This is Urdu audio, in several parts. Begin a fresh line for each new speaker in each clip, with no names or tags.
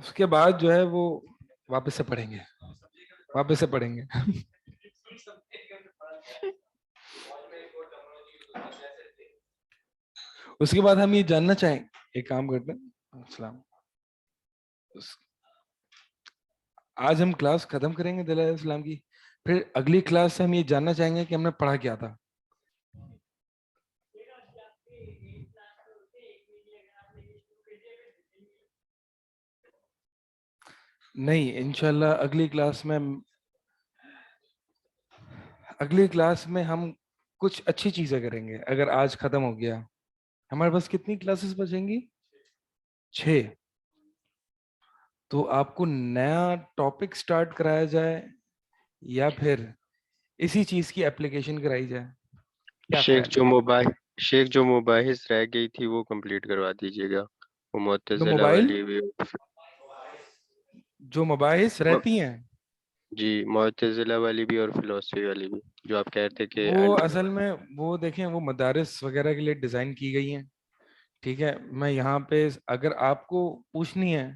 اس کے بعد جو ہے وہ واپس سے پڑھیں گے، واپس سے پڑھیں گے. اس کے بعد ہم یہ جاننا چاہیں، ایک کام کرتے ہیں. السلام. آج ہم کلاس ختم کریں گے دلائل اسلام کی، پھر اگلی کلاس سے ہم یہ جاننا چاہیں گے کہ ہم نے پڑھا کیا تھا. نہیں، انشاءاللہ اگلی کلاس میں ہم کچھ اچھی چیزیں کریں گے. اگر آج ختم ہو گیا، ہمارے پاس کتنی کلاسز بچیں گی؟ 6. تو آپ کو نیا ٹاپک سٹارٹ کرایا جائے یا پھر اسی چیز کی اپلیکیشن کرائی جائے؟ کیا
شیخ
خیال ہے؟
جو مباحث رہ گئی تھی وہ کمپلیٹ کروا دیجیے گا، وہ
جو
معتزلہ
موبائل
والی بھی.
جو مباحث رہتی ہیں
جی، معتزلہ والی بھی اور فلسفی والی بھی، جو آپ کہہ رہے تھے کہ
وہ اصل میں وہ دیکھیں وہ مدارس وغیرہ کے لیے ڈیزائن کی گئی ہیں. ٹھیک ہے، میں یہاں پہ اگر آپ کو پوچھنی ہے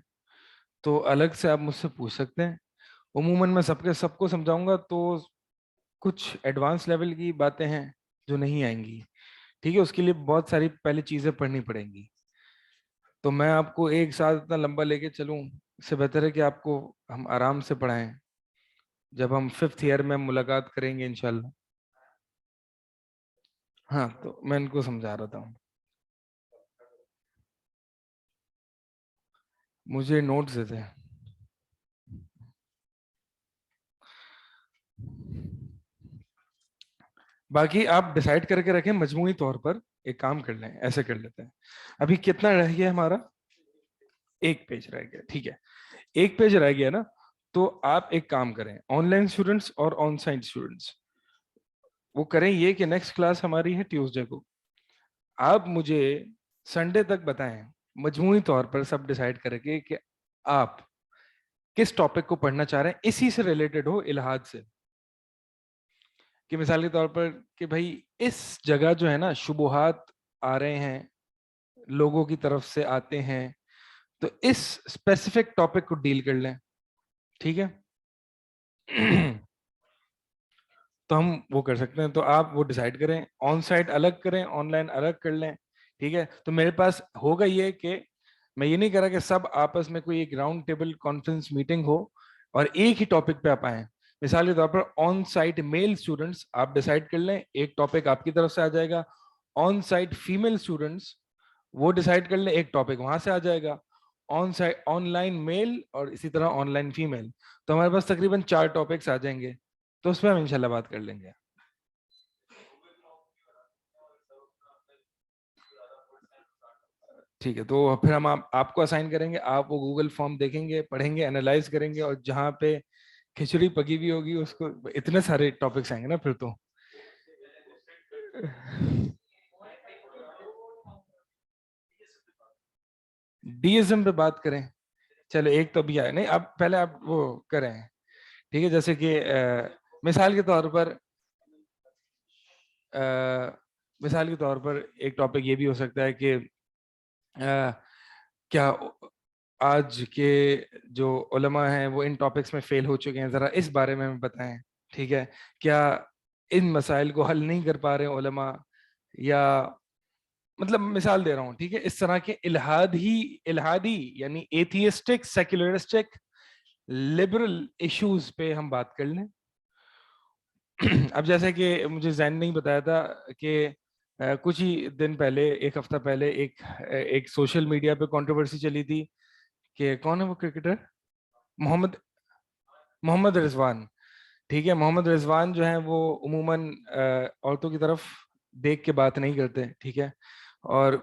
تو الگ سے آپ مجھ سے پوچھ سکتے ہیں. عموماً میں سب کو سمجھاؤں گا تو کچھ ایڈوانس لیول کی باتیں ہیں جو نہیں آئیں گی. ٹھیک ہے، اس کے لیے بہت ساری پہلے چیزیں پڑھنی پڑیں گی. تو میں آپ کو ایک ساتھ اتنا لمبا لے کے چلوں، اس سے بہتر ہے کہ آپ کو ہم آرام سے پڑھائیں جب ہم 5th ایئر میں ملاقات کریں گے انشاءاللہ. ہاں، تو میں ان کو سمجھا رہا تھا. مجھے نوٹس دیتے ہیں. باقی آپ ڈیسائیڈ کر کے رکھیں مجموعی طور پر. ایک کام کر لیں، ایسے کر لیتے ہیں. ابھی کتنا رہ گیا ہمارا؟ 1 پیج رہ گیا. ٹھیک ہے، 1 پیج رہ گیا نا. تو آپ ایک کام کریں، آن لائن اسٹوڈنٹس اور آن سائٹ اسٹوڈنٹس وہ کریں یہ کہ نیکسٹ کلاس ہماری ہے ٹیوزڈے کو. آپ مجھے سنڈے تک بتائیں مجموعی طور پر سب ڈیسائیڈ کریں گے کہ آپ کس ٹاپک کو پڑھنا چاہ رہے ہیں، اسی سے ریلیٹڈ ہو الہاد سے. کہ مثال کے طور پر کہ بھائی اس جگہ جو ہے نا شبہات آ رہے ہیں، لوگوں کی طرف سے آتے ہیں، تو اس اسپیسیفک ٹاپک کو ڈیل کر لیں. ٹھیک ہے، تو ہم وہ کر سکتے ہیں. تو آپ وہ ڈیسائیڈ کریں، آن سائٹ الگ کریں، آن لائن الگ کر لیں. ٹھیک ہے، تو میرے پاس ہوگا یہ کہ میں یہ نہیں کر رہا کہ سب آپس میں کوئی ایک راؤنڈ ٹیبل کانفرنس میٹنگ ہو اور ایک ہی ٹاپک پہ آپ آئیں. مثال کے طور پر آن سائٹ میل اسٹوڈنٹس آپ ڈیسائیڈ کر لیں، ایک ٹاپک آپ کی طرف سے آ جائے گا. آن سائٹ فیمیل اسٹوڈنٹس وہ ڈیسائیڈ کر لیں، ایک ٹاپک وہاں سے آ جائے گا. آن سائٹ آن لائن میل اور اسی طرح آن لائن فیمیل. تو ہمارے پاس تقریباً 4 ٹاپکس آ جائیں گے. تو اس میں ہم انشاءاللہ بات کر لیں گے. ٹھیک ہے، تو پھر ہم آپ کو اسائن کریں گے، آپ وہ گوگل فارم دیکھیں گے، پڑھیں گے، انالائز کریں گے، اور جہاں پہ کھچڑی پکی ہوئی ہوگی اس کو اتنے سارے ٹاپکس آئیں گے نا پھر تو. ڈی ایس ایم پہ بات کریں. چلو ایک تو بھی آئے نہیں، اب پہلے آپ وہ کریں. ٹھیک ہے، جیسے کہ مثال کے طور پر ایک ٹاپک یہ بھی ہو سکتا ہے کہ کیا آج کے جو علماء ہیں وہ ان ٹاپکس میں فیل ہو چکے ہیں، ذرا اس بارے میں ہمیں بتائیں. ٹھیک ہے، کیا ان مسائل کو حل نہیں کر پا رہے علماء، یا مطلب مثال دے رہا ہوں. ٹھیک ہے، اس طرح کے الہادی یعنی ایتھیسٹک سیکولرسٹک لبرل ایشوز پہ ہم بات کر لیں. اب جیسے کہ مجھے زین نے بتایا تھا کہ کچھ ہی دن پہلے، ایک ہفتہ پہلے ایک سوشل میڈیا پہ کنٹروورسی چلی تھی کہ کون ہے وہ کرکٹر، محمد رضوان. ٹھیک ہے، محمد رضوان جو ہیں وہ عموماً عورتوں کی طرف دیکھ کے بات نہیں کرتے. ٹھیک ہے، اور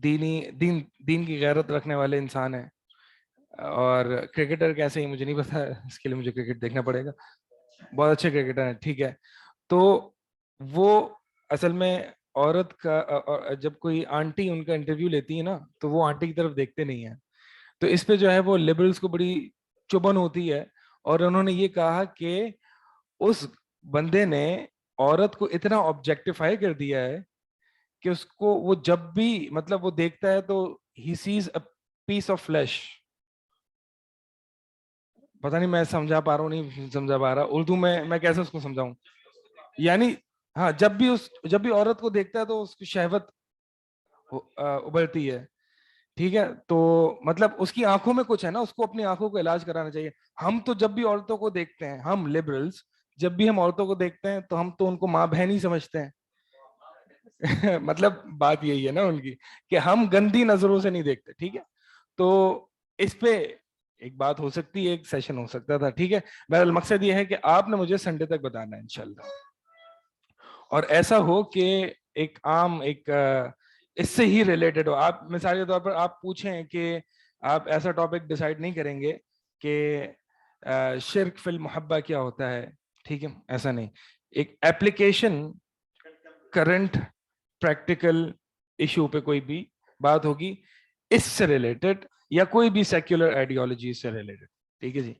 دین کی غیرت رکھنے والے انسان ہیں. اور کرکٹر کیسے ہی مجھے نہیں پتا، اس کے لیے مجھے کرکٹ دیکھنا پڑے گا. بہت اچھے کرکٹر ہیں. ٹھیک ہے، تو وہ اصل میں عورت کا جب کوئی آنٹی ان کا انٹرویو لیتی ہے نا تو وہ آنٹی کی طرف دیکھتے نہیں ہیں. تو اس پہ جو ہے وہ لبرلز کو بڑی چبھن ہوتی ہے، اور انہوں نے یہ کہا کہ اس بندے نے عورت کو اتنا آبجیکٹیفائی کر دیا ہے کہ اس کو وہ جب بھی مطلب وہ دیکھتا ہے تو ہی says a piece of flesh. پتہ نہیں میں سمجھا پا رہا ہوں نہیں سمجھا پا رہا, اردو میں کیسے اس کو سمجھاؤں. یعنی ہاں, جب بھی عورت کو دیکھتا ہے تو اس کی شہوت ابلتی ہے, ٹھیک ہے, تو مطلب اس کی آنکھوں میں کچھ ہے نا, اس کو اپنی آنکھوں کو علاج کرانا چاہیے. ہم تو جب بھی عورتوں کو دیکھتے ہیں, ہم لبرلز جب بھی ہم عورتوں کو دیکھتے ہیں تو ہم تو ان کو ماں بہن ہی سمجھتے ہیں. مطلب بات یہی ہے نا ان کی کہ ہم گندی نظروں سے نہیں دیکھتے, ٹھیک ہے. تو اس پہ ایک بات ہو سکتی ہے, ایک سیشن ہو سکتا تھا, ٹھیک ہے. بہرحال مقصد یہ ہے کہ آپ نے مجھے سنڈے تک بتانا ہے انشاءاللہ, اور ایسا ہو کہ ایک عام ایک اس سے ہی ریلیٹڈ ہو. آپ مثال کے طور پر آپ پوچھیں کہ آپ ایسا ٹاپک ڈیسائیڈ نہیں کریں گے کہ شرک فی المحبہ کیا ہوتا ہے, ٹھیک ہے, ایسا نہیں. ایک ایپلیکیشن کرنٹ پریکٹیکل ایشو پہ کوئی بھی بات ہوگی اس سے ریلیٹڈ, یا کوئی بھی سیکولر آئیڈیالوجی سے ریلیٹڈ, ٹھیک ہے جی.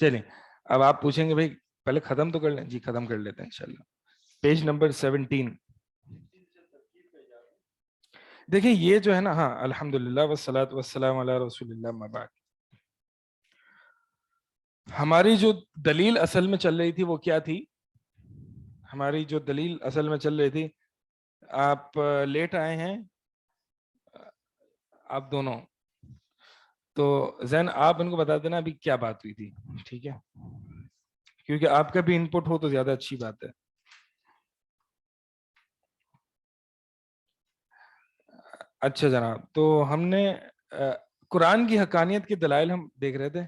چلیں اب آپ پوچھیں گے بھائی پہلے ختم تو کر لیں, جی ختم کر لیتے ہیں انشاءاللہ. Page number 17. دیکھیں یہ جو ہے نا, ہاں الحمدللہ والصلاۃ والسلام علی رسول اللہ اما بعد. ہماری جو دلیل اصل میں چل رہی تھی وہ کیا تھی؟ ہماری جو دلیل اصل میں چل رہی تھی, آپ لیٹ آئے ہیں آپ دونوں, تو زین آپ ان کو بتا دینا ابھی کیا بات ہوئی تھی, ٹھیک ہے, کیونکہ آپ کا بھی انپٹ ہو تو زیادہ اچھی بات ہے. اچھا جناب, تو ہم نے قرآن کی حقانیت کی دلائل ہم دیکھ رہے تھے.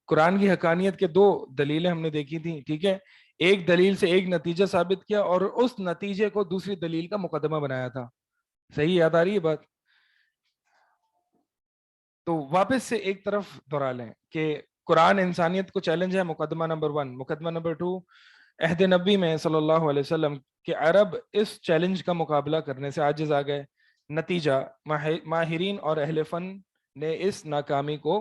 قرآن کی حقانیت کے دو دلیلیں ہم نے دیکھی تھی, ٹھیک ہے. ایک دلیل سے ایک نتیجہ ثابت کیا اور اس نتیجے کو دوسری دلیل کا مقدمہ بنایا تھا. صحیح یاد آ رہی ہے بات؟ تو واپس سے ایک طرف دہرا لیں کہ قرآن انسانیت کو چیلنج ہے, مقدمہ نمبر 1. مقدمہ نمبر 2, عہد نبی میں صلی اللہ علیہ وسلم کہ عرب اس چیلنج کا مقابلہ کرنے سے عاجز آ گئے. نتیجہ ماہرین اور اہل فن نے اس ناکامی کو,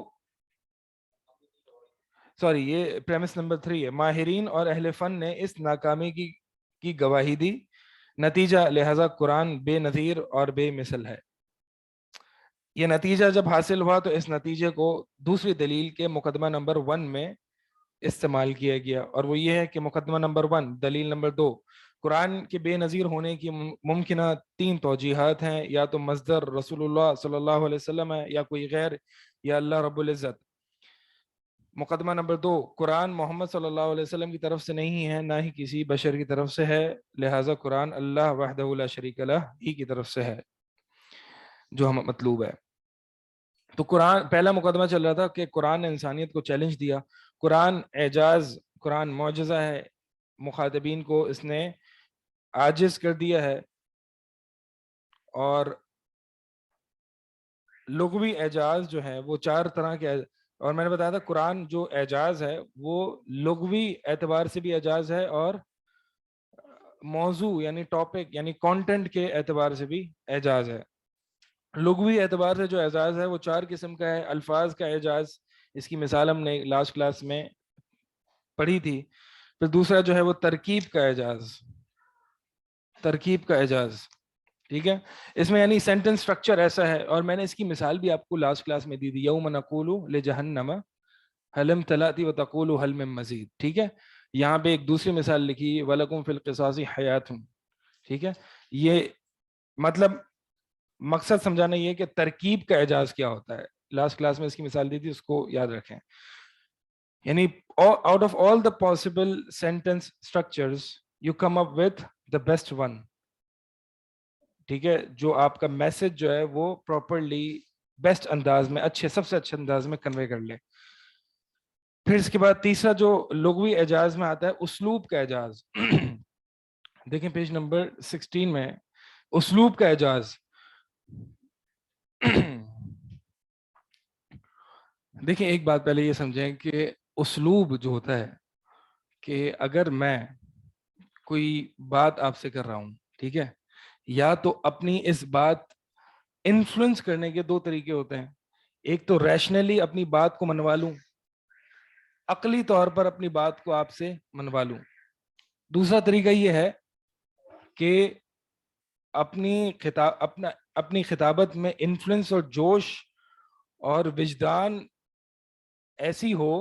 سوری یہ پریمس نمبر 3 ہے, ماہرین اور اہل فن نے اس ناکامی کی گواہی دی. نتیجہ لہذا قرآن بے نظیر اور بے مثل ہے. یہ نتیجہ جب حاصل ہوا تو اس نتیجے کو دوسری دلیل کے مقدمہ نمبر 1 میں استعمال کیا گیا, اور وہ یہ ہے کہ مقدمہ نمبر 1 دلیل نمبر 2, قرآن کے بے نظیر ہونے کی ممکنہ 3 توجیحات ہیں, یا تو مصدر رسول اللہ صلی اللہ علیہ وسلم ہے, یا کوئی غیر, یا اللہ رب العزت. مقدمہ نمبر 2, قرآن محمد صلی اللہ علیہ وسلم کی طرف سے نہیں ہے, نہ ہی کسی بشر کی طرف سے ہے, لہٰذا قرآن اللہ وحدہ لا شریک لہ ہی کی طرف سے ہے جو ہم مطلوب ہے. تو قرآن پہلا مقدمہ چل رہا تھا کہ قرآن نے انسانیت کو چیلنج دیا, قرآن اعجاز, قرآن معجزہ ہے, مخاطبین کو اس نے عاجز کر دیا ہے. اور لغوی اعجاز جو ہے وہ 4 طرح کے, اور میں نے بتایا تھا قرآن جو اعجاز ہے وہ لغوی اعتبار سے بھی اعجاز ہے, اور موضوع یعنی ٹاپک یعنی کانٹینٹ کے اعتبار سے بھی اعجاز ہے. لغوی اعتبار سے جو اعجاز ہے وہ 4 قسم کا ہے. الفاظ کا اعجاز, اس کی مثال ہم نے لاسٹ کلاس میں پڑھی تھی. پھر دوسرا جو ہے وہ ترکیب کا اعجاز, ترکیب کا اعجاز, ٹھیک ہے. اس میں یعنی سینٹنس سٹرکچر ایسا ہے, اور میں نے اس کی مثال بھی آپ کو لاسٹ کلاس میں دی تھی, یوم نقول لجہنم حل امتلأت وتقول حل من مزید, ٹھیک ہے. یہاں پہ ایک دوسری مثال لکھی, وَلَكُمْ فِي الْقِصَاصِ حَيَاتٌ, ٹھیک ہے. یہ مطلب مقصد سمجھانا یہ کہ ترکیب کا اعجاز کیا ہوتا ہے. لاسٹ کلاس میں اس کی مثال دی تھی, اس کو یاد رکھیں. یعنی out of all the possible sentence structures you come up with the best one, ٹھیک ہے, جو آپ کا میسج جو ہے وہ پراپرلی بیسٹ انداز میں, اچھے سب سے اچھے انداز میں کنوے کر لے. پھر اس کے بعد تیسرا جو لغوی اعجاز میں آتا ہے اسلوب کا اعجاز. دیکھیں پیج نمبر 16 میں اسلوب کا اعجاز. دیکھیں ایک بات پہلے یہ سمجھیں کہ اسلوب جو ہوتا ہے, کہ اگر میں کوئی بات آپ سے کر رہا ہوں, ٹھیک ہے, یا تو اپنی اس بات انفلوئنس کرنے کے 2 طریقے ہوتے ہیں. ایک تو ریشنلی اپنی بات کو منوا لوں, عقلی طور پر اپنی بات کو آپ سے منوا لوں. دوسرا طریقہ یہ ہے کہ اپنی خطابت میں انفلوئنس اور جوش اور وجدان ایسی ہو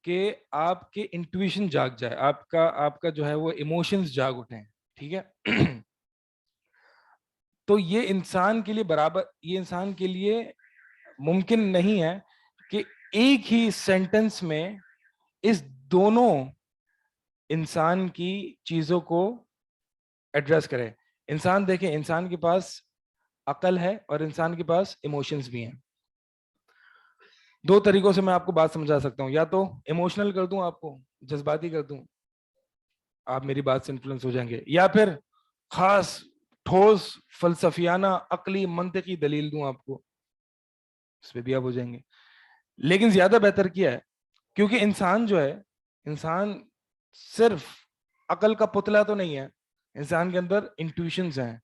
کہ آپ کے انٹویشن جاگ جائے, آپ کا جو ہے وہ ایموشنز جاگ اٹھیں, ٹھیک ہے. تو یہ انسان کے لیے یہ انسان کے لیے ممکن نہیں ہے کہ ایک ہی سینٹنس میں اس دونوں انسان کی چیزوں کو ایڈریس کرے. انسان دیکھیں, انسان کے پاس عقل ہے اور انسان کے پاس ایموشنز بھی ہیں. دو طریقوں سے میں آپ کو بات سمجھا سکتا ہوں, یا تو ایموشنل کر دوں, آپ کو جذباتی کر دوں, آپ میری بات سے انفلوئنس ہو جائیں گے, یا پھر خاص ٹھوس فلسفیانہ عقلی منطقی دلیل دوں آپ کو, اس پہ بھی آپ ہو جائیں گے. لیکن زیادہ بہتر کیا ہے, کیونکہ انسان جو ہے, انسان صرف عقل کا پتلا تو نہیں ہے, انسان کے اندر انٹویشنز ہیں,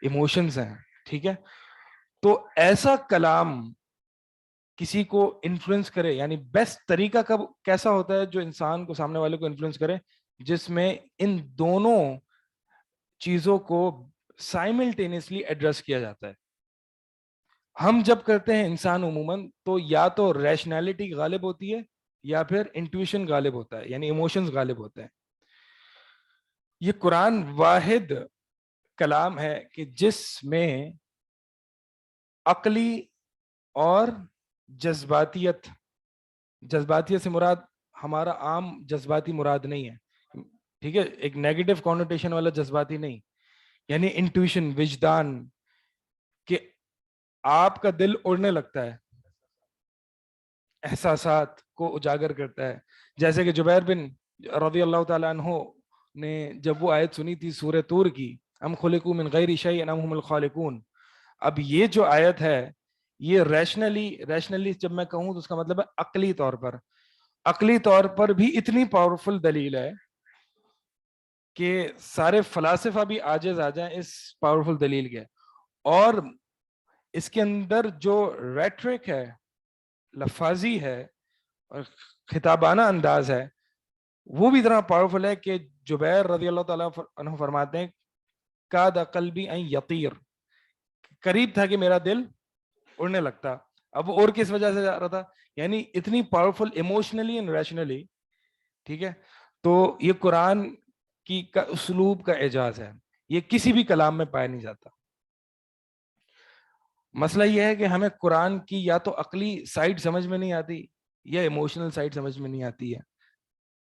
ایموشنز ہیں, ٹھیک ہے. تو ایسا کلام کسی کو انفلوئنس کرے, یعنی بیسٹ طریقہ کب کیسا ہوتا ہے جو انسان کو, سامنے والے کو انفلوئنس کرے, جس میں ان دونوں چیزوں کو سائملٹینیسلی ایڈریس کیا جاتا ہے. ہم جب کرتے ہیں انسان عموماً, تو یا تو ریشنالٹی غالب ہوتی ہے یا پھر انٹویشن غالب ہوتا ہے, یعنی ایموشنز غالب ہوتے ہیں. یہ قرآن واحد کلام ہے کہ جس میں عقلی اور جذباتیت سے مراد ہمارا عام جذباتی مراد نہیں ہے, ٹھیک ہے, ایک نیگیٹو کونوٹیشن والا جذباتی نہیں, یعنی انٹویشن, وجدان, کہ آپ کا دل اڑنے لگتا ہے, احساسات کو اجاگر کرتا ہے. جیسے کہ جبیر بن رضی اللہ تعالیٰ عنہ نے جب وہ آیت سنی تھی سورہ طور کی, ام خلقوا من غیر شیء ام هم الخالقون, اب یہ جو آیت ہے یہ ریشنلی جب میں کہوں تو اس کا مطلب ہے عقلی طور پر بھی اتنی پاورفل دلیل ہے کہ سارے فلاسفہ بھی عاجز آ جائیں اس پاورفل دلیل کے. اور اس کے اندر جو ریٹرک ہے, لفاظی ہے اور خطابانہ انداز ہے, وہ بھی اتنا پاورفل ہے کہ جبیر رضی اللہ تعالیٰ عنہ فرماتے ہیں کاد قلبی ان یطیر, قریب تھا کہ میرا دل اڑنے لگتا. اب وہ اور کس وجہ سے جا رہا تھا, یعنی اتنی پاورفل ایموشنلی اینڈ ریشنلی, ٹھیک ہے. تو یہ قرآن کی اسلوب کا اعجاز ہے, یہ کسی بھی کلام میں پایا نہیں جاتا. مسئلہ یہ ہے کہ ہمیں قرآن کی یا تو عقلی سائڈ سمجھ میں نہیں آتی یا ایموشنل سائڈ سمجھ میں نہیں آتی ہے.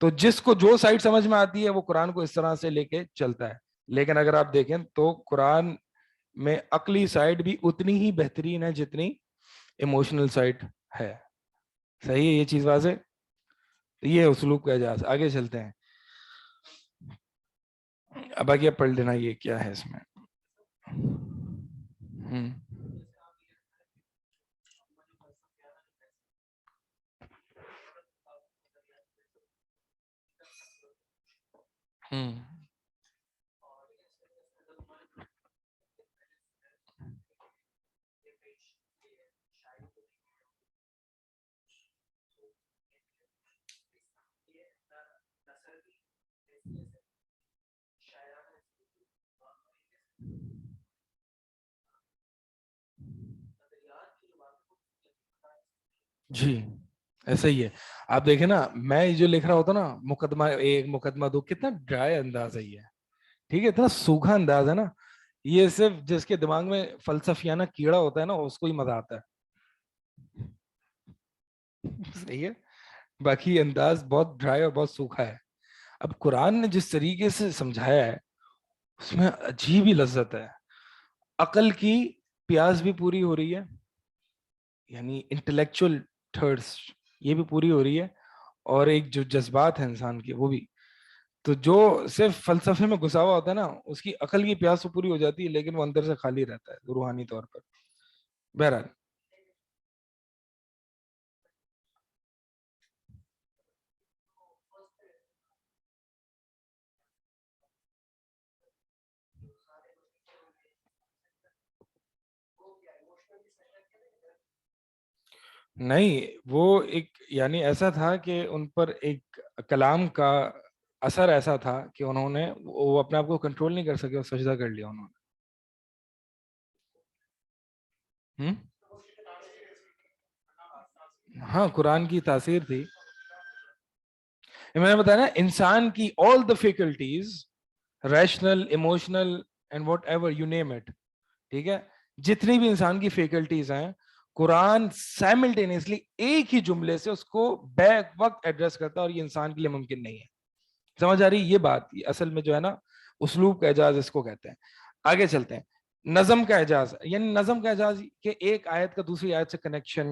تو جس کو جو سائڈ سمجھ میں آتی ہے وہ قرآن کو اس طرح سے لے کے چلتا ہے. لیکن اگر آپ دیکھیں تو قرآن میں عقلی سائڈ بھی اتنی ہی بہترین ہے جتنی ایموشنل سائڈ ہے. صحیح ہے یہ چیز واضح, یہ اسلوب کا اعجاز. آگے چلتے ہیں, اب آگے پڑھ لینا یہ کیا ہے اس میں. جی ایسا ہی ہے. آپ دیکھیں نا, میں جو لکھ رہا ہوتا نا, مقدمہ ایک مقدمہ دو, کتنا ڈرائی انداز ہے یہ, ٹھیک ہے, اتنا سوکھا انداز ہے نا. یہ صرف جس کے دماغ میں فلسفیانہ کیڑا ہوتا ہے نا اس کو ہی مزہ آتا ہے. صحیح ہے, باقی انداز بہت ڈرائی اور بہت سوکھا ہے. اب قرآن نے جس طریقے سے سمجھایا ہے اس میں عجیب ہی لذت ہے. عقل کی پیاس بھی پوری ہو رہی ہے, یعنی انٹلیکچوئل تھرسٹ یہ بھی پوری ہو رہی ہے, اور ایک جو جذبات ہیں انسان کے وہ بھی. تو جو صرف فلسفے میں گھسا ہوا ہوتا ہے نا اس کی عقل کی پیاس تو پوری ہو جاتی ہے, لیکن وہ اندر سے خالی رہتا ہے روحانی طور پر. بہرحال نہیں, وہ ایک یعنی ایسا تھا کہ ان پر ایک کلام کا اثر ایسا تھا کہ انہوں نے وہ اپنے آپ کو کنٹرول نہیں کر سکے اور سجدہ کر لیا انہوں نے. ہاں قرآن کی تاثیر تھی. میں نے بتایا نا انسان کی all the faculties, rational, emotional and whatever you name it, ٹھیک ہے, جتنی بھی انسان کی فیکلٹیز ہیں قرآن سائملٹینیسلی ایک ہی جملے سے اس کو بیک وقت ایڈریس کرتا ہے, اور یہ انسان کے لیے ممکن نہیں ہے. سمجھ آ رہی یہ بات؟ اصل میں جو ہے نا اسلوب کا اعجاز اس کو کہتے ہیں. آگے چلتے ہیں. نظم کا اعجاز, یعنی نظم کا اعجاز کہ ایک آیت کا دوسری آیت سے کنیکشن,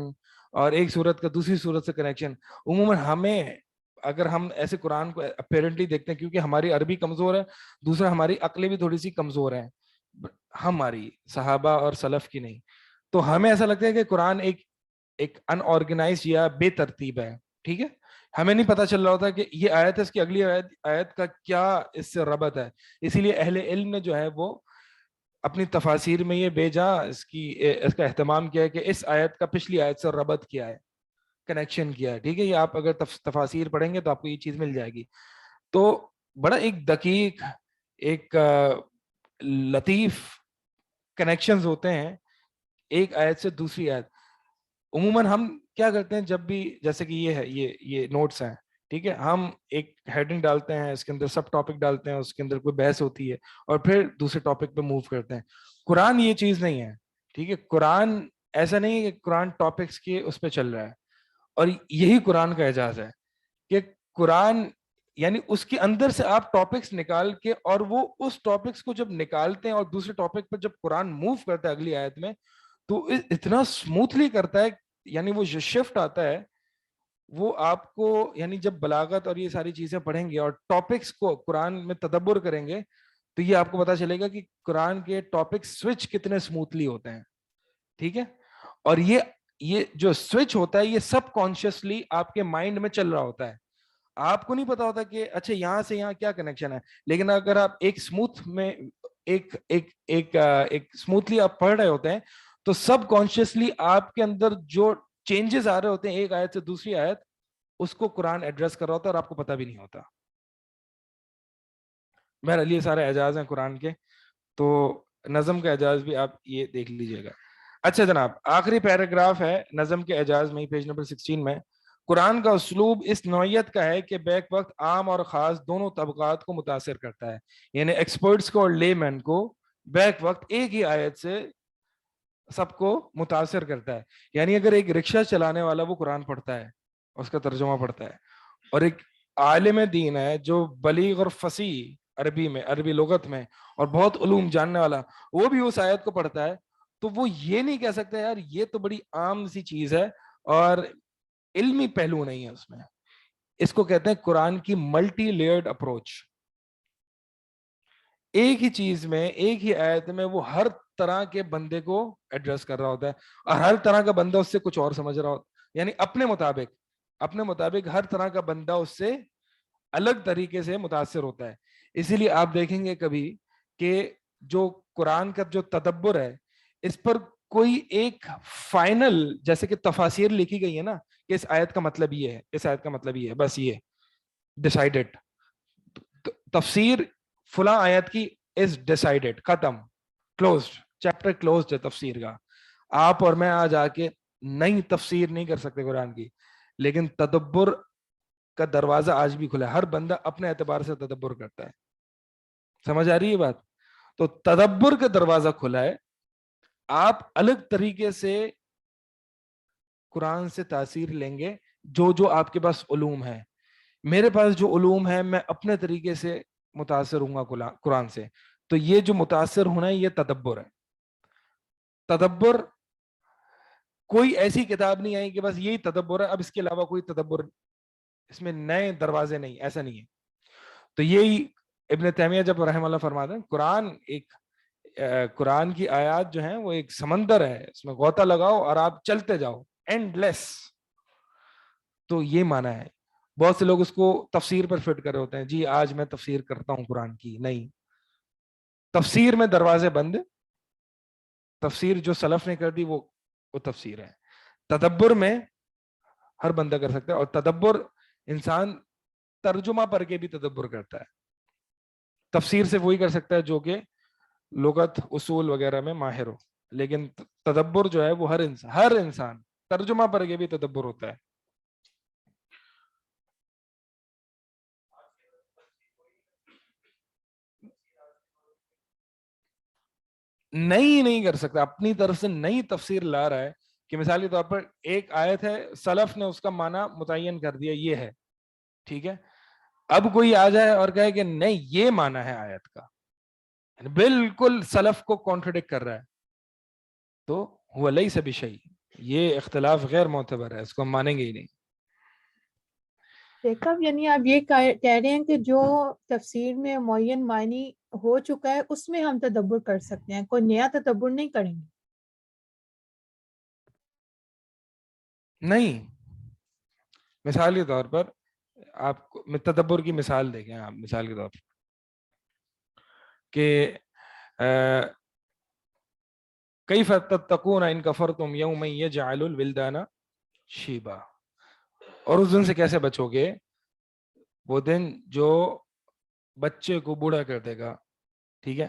اور ایک صورت کا دوسری صورت سے کنیکشن. عموماً ہمیں اگر ہم ایسے قرآن کو اپیرنٹلی دیکھتے ہیں, کیونکہ ہماری عربی کمزور ہے, دوسرا ہماری عقلیں بھی تھوڑی سی کمزور ہیں, ہماری صحابہ اور سلف کی نہیں, تو ہمیں ایسا لگتا ہے کہ قرآن ایک ان آرگنائز یا بے ترتیب ہے. ٹھیک ہے, ہمیں نہیں پتا چل رہا ہوتا کہ یہ آیت ہے, اس کی اگلی آیت کا کیا اس سے ربط ہے. اسی لیے اہل علم نے جو ہے وہ اپنی تفاسیر میں یہ بھیجا, اس کا اہتمام کیا ہے کہ اس آیت کا پچھلی آیت سے ربط کیا ہے, کنیکشن کیا ہے. ٹھیک ہے, یہ آپ اگر تفاسیر پڑھیں گے تو آپ کو یہ چیز مل جائے گی. تو بڑا ایک دقیق, ایک لطیف کنیکشنز ہوتے ہیں ایک آیت سے دوسری آیت. عموماً ہم کیا کرتے ہیں جب بھی, جیسے کہ یہ ہے, یہ نوٹس ہیں, ٹھیک ہے, ہم ایک ہیڈنگ ڈالتے ہیں, اس کے اندر سب ٹاپک ڈالتے ہیں, اس کے اندر کوئی بحث ہوتی ہے, اور پھر دوسرے ٹاپک پہ موو کرتے ہیں. قرآن یہ چیز نہیں ہے. ٹھیک ہے, قرآن ایسا نہیں ہے کہ قرآن ٹاپکس کے اس پہ چل رہا ہے, اور یہی قرآن کا اعجاز ہے کہ قرآن یعنی اس کے اندر سے آپ ٹاپکس نکال کے, اور وہ اس ٹاپکس کو جب نکالتے ہیں اور دوسرے ٹاپک پر جب قرآن موو کرتا ہے اگلی آیت میں, تو اتنا اسموتھلی کرتا ہے, یعنی وہ جو شفٹ آتا ہے وہ آپ کو, یعنی جب بلاغت اور یہ ساری چیزیں پڑھیں گے اور ٹاپکس کو قرآن میں تدبر کریں گے, تو یہ آپ کو پتا چلے گا کہ قرآن کے ٹاپک سوئچ کتنے اسموتھلی ہوتے ہیں. ٹھیک ہے, اور یہ جو سوئچ ہوتا ہے یہ سب کانشیسلی آپ کے مائنڈ میں چل رہا ہوتا ہے, آپ کو نہیں پتا ہوتا کہ اچھا یہاں سے یہاں کیا کنیکشن ہے. لیکن اگر آپ ایک اسموتھ میں ایک اسموتھلی آپ پڑھ رہے ہوتے ہیں, تو سب کانشیسلی آپ کے اندر جو چینجز آ رہے ہوتے ہیں ایک آیت سے دوسری آیت, اس کو قرآن ایڈریس کر رہا ہوتا ہے اور آپ کو پتا بھی نہیں ہوتا. بہرحال یہ سارے اعجاز ہیں قرآن کے, تو نظم کا اعجاز بھی آپ یہ دیکھ لیجئے گا. اچھا جناب, آخری پیراگراف ہے نظم کے اعجاز میں, پیج نمبر 16 میں. قرآن کا اسلوب اس نوعیت کا ہے کہ بیک وقت عام اور خاص دونوں طبقات کو متاثر کرتا ہے, یعنی ایکسپرٹس کو اور لے مین کو بیک وقت ایک ہی آیت سے سب کو متاثر کرتا ہے. یعنی اگر ایک رکشہ چلانے والا وہ قرآن پڑھتا ہے, اس کا ترجمہ پڑھتا ہے, اور ایک عالم دین ہے جو بلیغ اور فصیح عربی میں, عربی لغت میں, اور بہت علوم جاننے والا, وہ بھی اس آیت کو پڑھتا ہے, تو وہ یہ نہیں کہہ سکتا یار یہ تو بڑی عام سی چیز ہے اور علمی پہلو نہیں ہے اس میں. اس کو کہتے ہیں قرآن کی ملٹی لیئرڈ اپروچ. ایک ہی چیز میں, ایک ہی آیت میں وہ ہر طرح کے بندے کو ایڈریس کر رہا ہوتا ہے, اور ہر طرح کا بندہ اس سے کچھ اور سمجھ رہا ہوتا ہے, یعنی اپنے مطابق ہر طرح کا بندہ اس سے الگ طریقے سے متاثر ہوتا ہے. اسی لیے آپ دیکھیں گے کبھی کہ جو قرآن کا جو تدبر ہے, اس پر کوئی ایک فائنل, جیسے کہ تفاسیر لکھی گئی ہے نا کہ اس آیت کا مطلب یہ ہے, اس آیت کا مطلب یہ ہے, بس یہ ڈیسائیڈڈ تفسیر فلاں آیت کی از ڈیسائیڈڈ, ختم, کلوزڈ, چیپٹر کلوزڈ ہے تفسیر کا. آپ اور میں آج آ کے نئی تفسیر نہیں کر سکتے قرآن کی, لیکن تدبر کا دروازہ آج بھی کھلا ہے. ہر بندہ اپنے اعتبار سے تدبر کرتا ہے. سمجھ آ رہی ہے بات؟ تو تدبر کا دروازہ کھلا ہے, آپ الگ طریقے سے قرآن سے تاثیر لیں گے. جو آپ کے پاس علوم ہے, میرے پاس جو علوم ہے, میں اپنے طریقے سے متاثر ہوں گا قرآن سے. تو یہ جو متاثر ہونا ہے یہ تدبر ہے. تدبر کوئی ایسی کتاب نہیں آئی کہ بس یہی تدبر ہے, اب اس کے علاوہ کوئی تدبر, اس میں نئے دروازے نہیں, ایسا نہیں ہے. تو یہی ابن تیمیہ جب رحم اللہ فرماتے ہیں قرآن کی آیات جو ہیں وہ ایک سمندر ہے, اس میں غوطہ لگاؤ اور آپ چلتے جاؤ, اینڈ لیس. تو یہ معنی ہے. بہت سے لوگ اس کو تفسیر پر فٹ کر رہے ہوتے ہیں, جی آج میں تفسیر کرتا ہوں قرآن کی. نہیں, تفسیر میں دروازے بند. تفسیر جو سلف نے کر دی وہ تفسیر ہے. تدبر میں ہر بندہ کر سکتا ہے, اور تدبر انسان ترجمہ پڑھ کے بھی تدبر کرتا ہے. تفسیر سے وہی کر سکتا ہے جو کہ لغت اصول وغیرہ میں ماہر ہو, لیکن تدبر جو ہے وہ ہر انسان ترجمہ پڑھ کے بھی تدبر ہوتا ہے. نئی نہیں کر سکتا, اپنی طرف سے نئی تفسیر لا رہا ہے کہ مثال کے طور پر ایک آیت ہے, سلف نے اس کا معنی متعین کر دیا یہ ہے, ٹھیک ہے, اب کوئی آ جائے اور کہے کہ نہیں یہ معنی ہے آیت کا, بالکل سلف کو کانٹرڈکٹ کر رہا ہے, تو هو ليس بشيء, یہ اختلاف غیر معتبر ہے, اس کو ہم مانیں گے ہی نہیں.
دیکھا, یعنی آپ یہ کہہ رہے ہیں کہ جو تفسیر میں معین معنی ہو چکا ہے اس میں ہم تدبر کر سکتے ہیں, کوئی نیا تدبر نہیں کریں گے.
نہیں, مثال کے طور پر آپ کو تدبر کی مثال دیکھیں, آپ مثال کے طور پر کہ کیف تتقون ان کفرتم یوما یجعل الولدان شیبا, اور اس دن سے کیسے بچو گے, وہ دن جو بچے کو بوڑھا کر دے گا, ٹھیک ہے,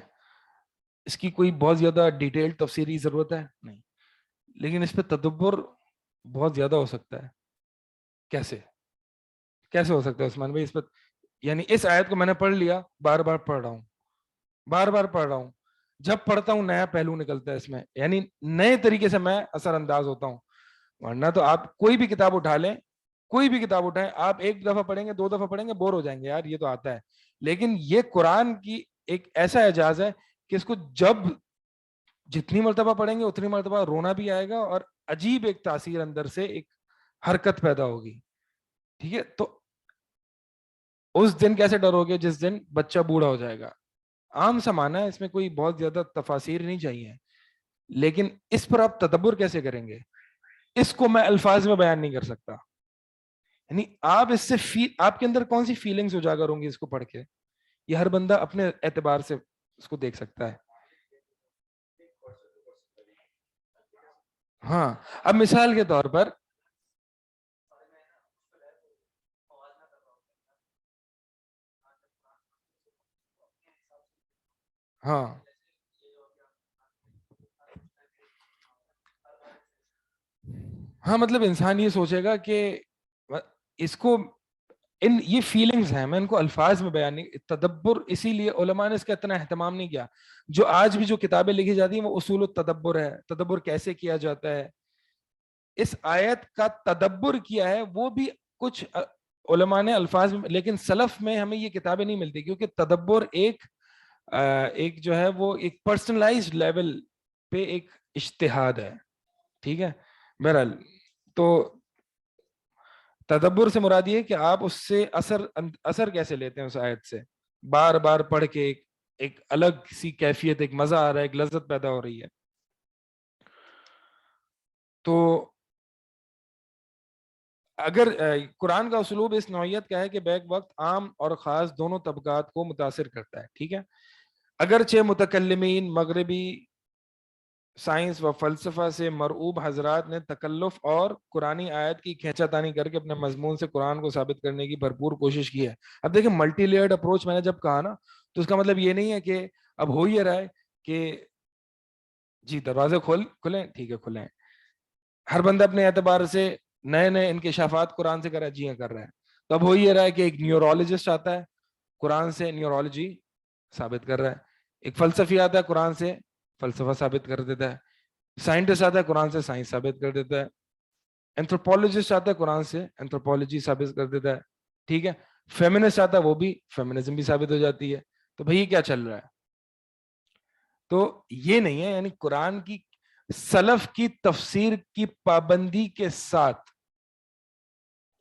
اس کی کوئی بہت زیادہ ڈیٹیل تفسیری ضرورت ہے نہیں, لیکن اس پہ تدبر بہت زیادہ ہو سکتا ہے. کیسے ہو سکتا ہے عثمان بھائی اس پہ؟ یعنی اس آیت کو میں نے پڑھ لیا, بار بار پڑھ رہا ہوں, بار بار پڑھ رہا ہوں, جب پڑھتا ہوں نیا پہلو نکلتا ہے اس میں, یعنی نئے طریقے سے میں اثر انداز ہوتا ہوں. ورنہ تو آپ کوئی بھی کتاب اٹھا لیں, کوئی بھی کتاب اٹھائیں, آپ ایک دفعہ پڑھیں گے, دو دفعہ پڑھیں گے, بور ہو جائیں گے, یار یہ تو آتا ہے. لیکن یہ قرآن کی ایک ایسا اعجاز ہے کہ اس کو جب جتنی مرتبہ پڑھیں گے اتنی مرتبہ رونا بھی آئے گا, اور عجیب ایک تاثیر اندر سے ایک حرکت پیدا ہوگی, ٹھیک ہے. تو اس دن کیسے ڈرو گے جس دن بچہ بوڑھا ہو جائے گا, عام سا معنی ہے, اس میں کوئی بہت زیادہ تفاسیر نہیں چاہیے, لیکن اس پر آپ تدبر کیسے کریں گے, اس کو میں الفاظ میں بیان نہیں کر سکتا. یعنی آپ اس سے آپ کے اندر کون سی فیلنگز اجاگر ہوں گی اس کو پڑھ کے, یہ ہر بندہ اپنے اعتبار سے اس کو دیکھ سکتا ہے. ہاں, اب مثال کے طور پر ہاں ہاں, مطلب انسان یہ سوچے گا کہ اس کو یہ فیلنگز ہیں, میں ان کو الفاظ میں بیان نہیں. تدبر اسی لیے علماء نے اس کا اتنا اہتمام نہیں کیا. جو آج بھی جو کتابیں لکھی جاتی ہیں وہ اصول التدبر ہے, تدبر کیسے کیا جاتا ہے. اس آیت کا تدبر کیا ہے وہ بھی کچھ علماء نے الفاظ میں, لیکن سلف میں ہمیں یہ کتابیں نہیں ملتی, کیونکہ تدبر ایک جو ہے وہ ایک پرسنلائزڈ لیول پہ ایک اجتہاد ہے, ٹھیک ہے. بہرحال تو تدبر سے مراد یہ کہ آپ اس سے اثر کیسے لیتے ہیں اس آیت سے, بار بار پڑھ کے ایک الگ سی کیفیت, ایک مزہ آ رہا ہے, ایک لذت پیدا ہو رہی ہے. تو اگر قرآن کا اسلوب اس نوعیت کا ہے کہ بیک وقت عام اور خاص دونوں طبقات کو متاثر کرتا ہے, ٹھیک ہے. اگرچہ متکلمین, مغربی سائنس و فلسفہ سے مرعوب حضرات نے تکلف اور قرآنی آیت کی کھینچا تانی کر کے اپنے مضمون سے قرآن کو ثابت کرنے کی بھرپور کوشش کی ہے. اب دیکھیں ملٹی لیئرڈ اپروچ میں نے جب کہا نا, تو اس کا مطلب یہ نہیں ہے کہ اب ہو ہی رہا ہے کہ جی دروازے کھلیں, ٹھیک ہے کھلیں, ہر بندہ اپنے اعتبار سے نئے نئے انکشافات قرآن سے کر رہا ہے, جی ہاں کر رہا ہے. تو اب ہو ہی رہا ہے کہ ایک نیورولوجسٹ آتا ہے, قرآن سے نیورولوجی ثابت کر رہا ہے. ایک فلسفی آتا ہے, قرآن سے فلسفہ ثابت کر دیتا ہے. سائنٹسٹ آتا ہے, قرآن سے سائنس ثابت کر دیتا ہے. اینتھروپولوجسٹ آتا ہے, قرآن سے اینتھروپولوجی ثابت کر دیتا ہے, ٹھیک ہے. فیمنسٹ آتا ہے, وہ بھی فیمنزم بھی ثابت ہو جاتی ہے. تو بھئی کیا چل رہا ہے؟ تو یہ نہیں ہے, یعنی قرآن کی سلف کی تفسیر کی پابندی کے ساتھ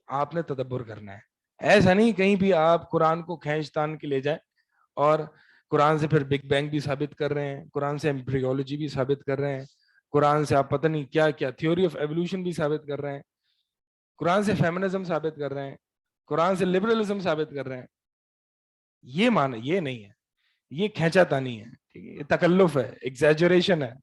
آپ نے تدبر کرنا ہے. ایسا نہیں کہیں بھی آپ قرآن کو کھینچ تان کے لے جائیں اور قرآن سے پھر بگ بینگ بھی ثابت کر رہے ہیں, قرآن سے ایمبریولوجی بھی ثابت کر رہے ہیں, قرآن سے آپ پتہ نہیں کیا کیا تھیوری آف ایوولوشن بھی ثابت کر رہے ہیں, قرآن سے فیمنزم ثابت کر رہے ہیں, قرآن سے لبرلزم ثابت کر رہے ہیں. یہ معنی یہ نہیں ہے, یہ کھینچا تانی ہے, ٹھیک ہے, یہ تکلف ہے, ایگزیجریشن ہے.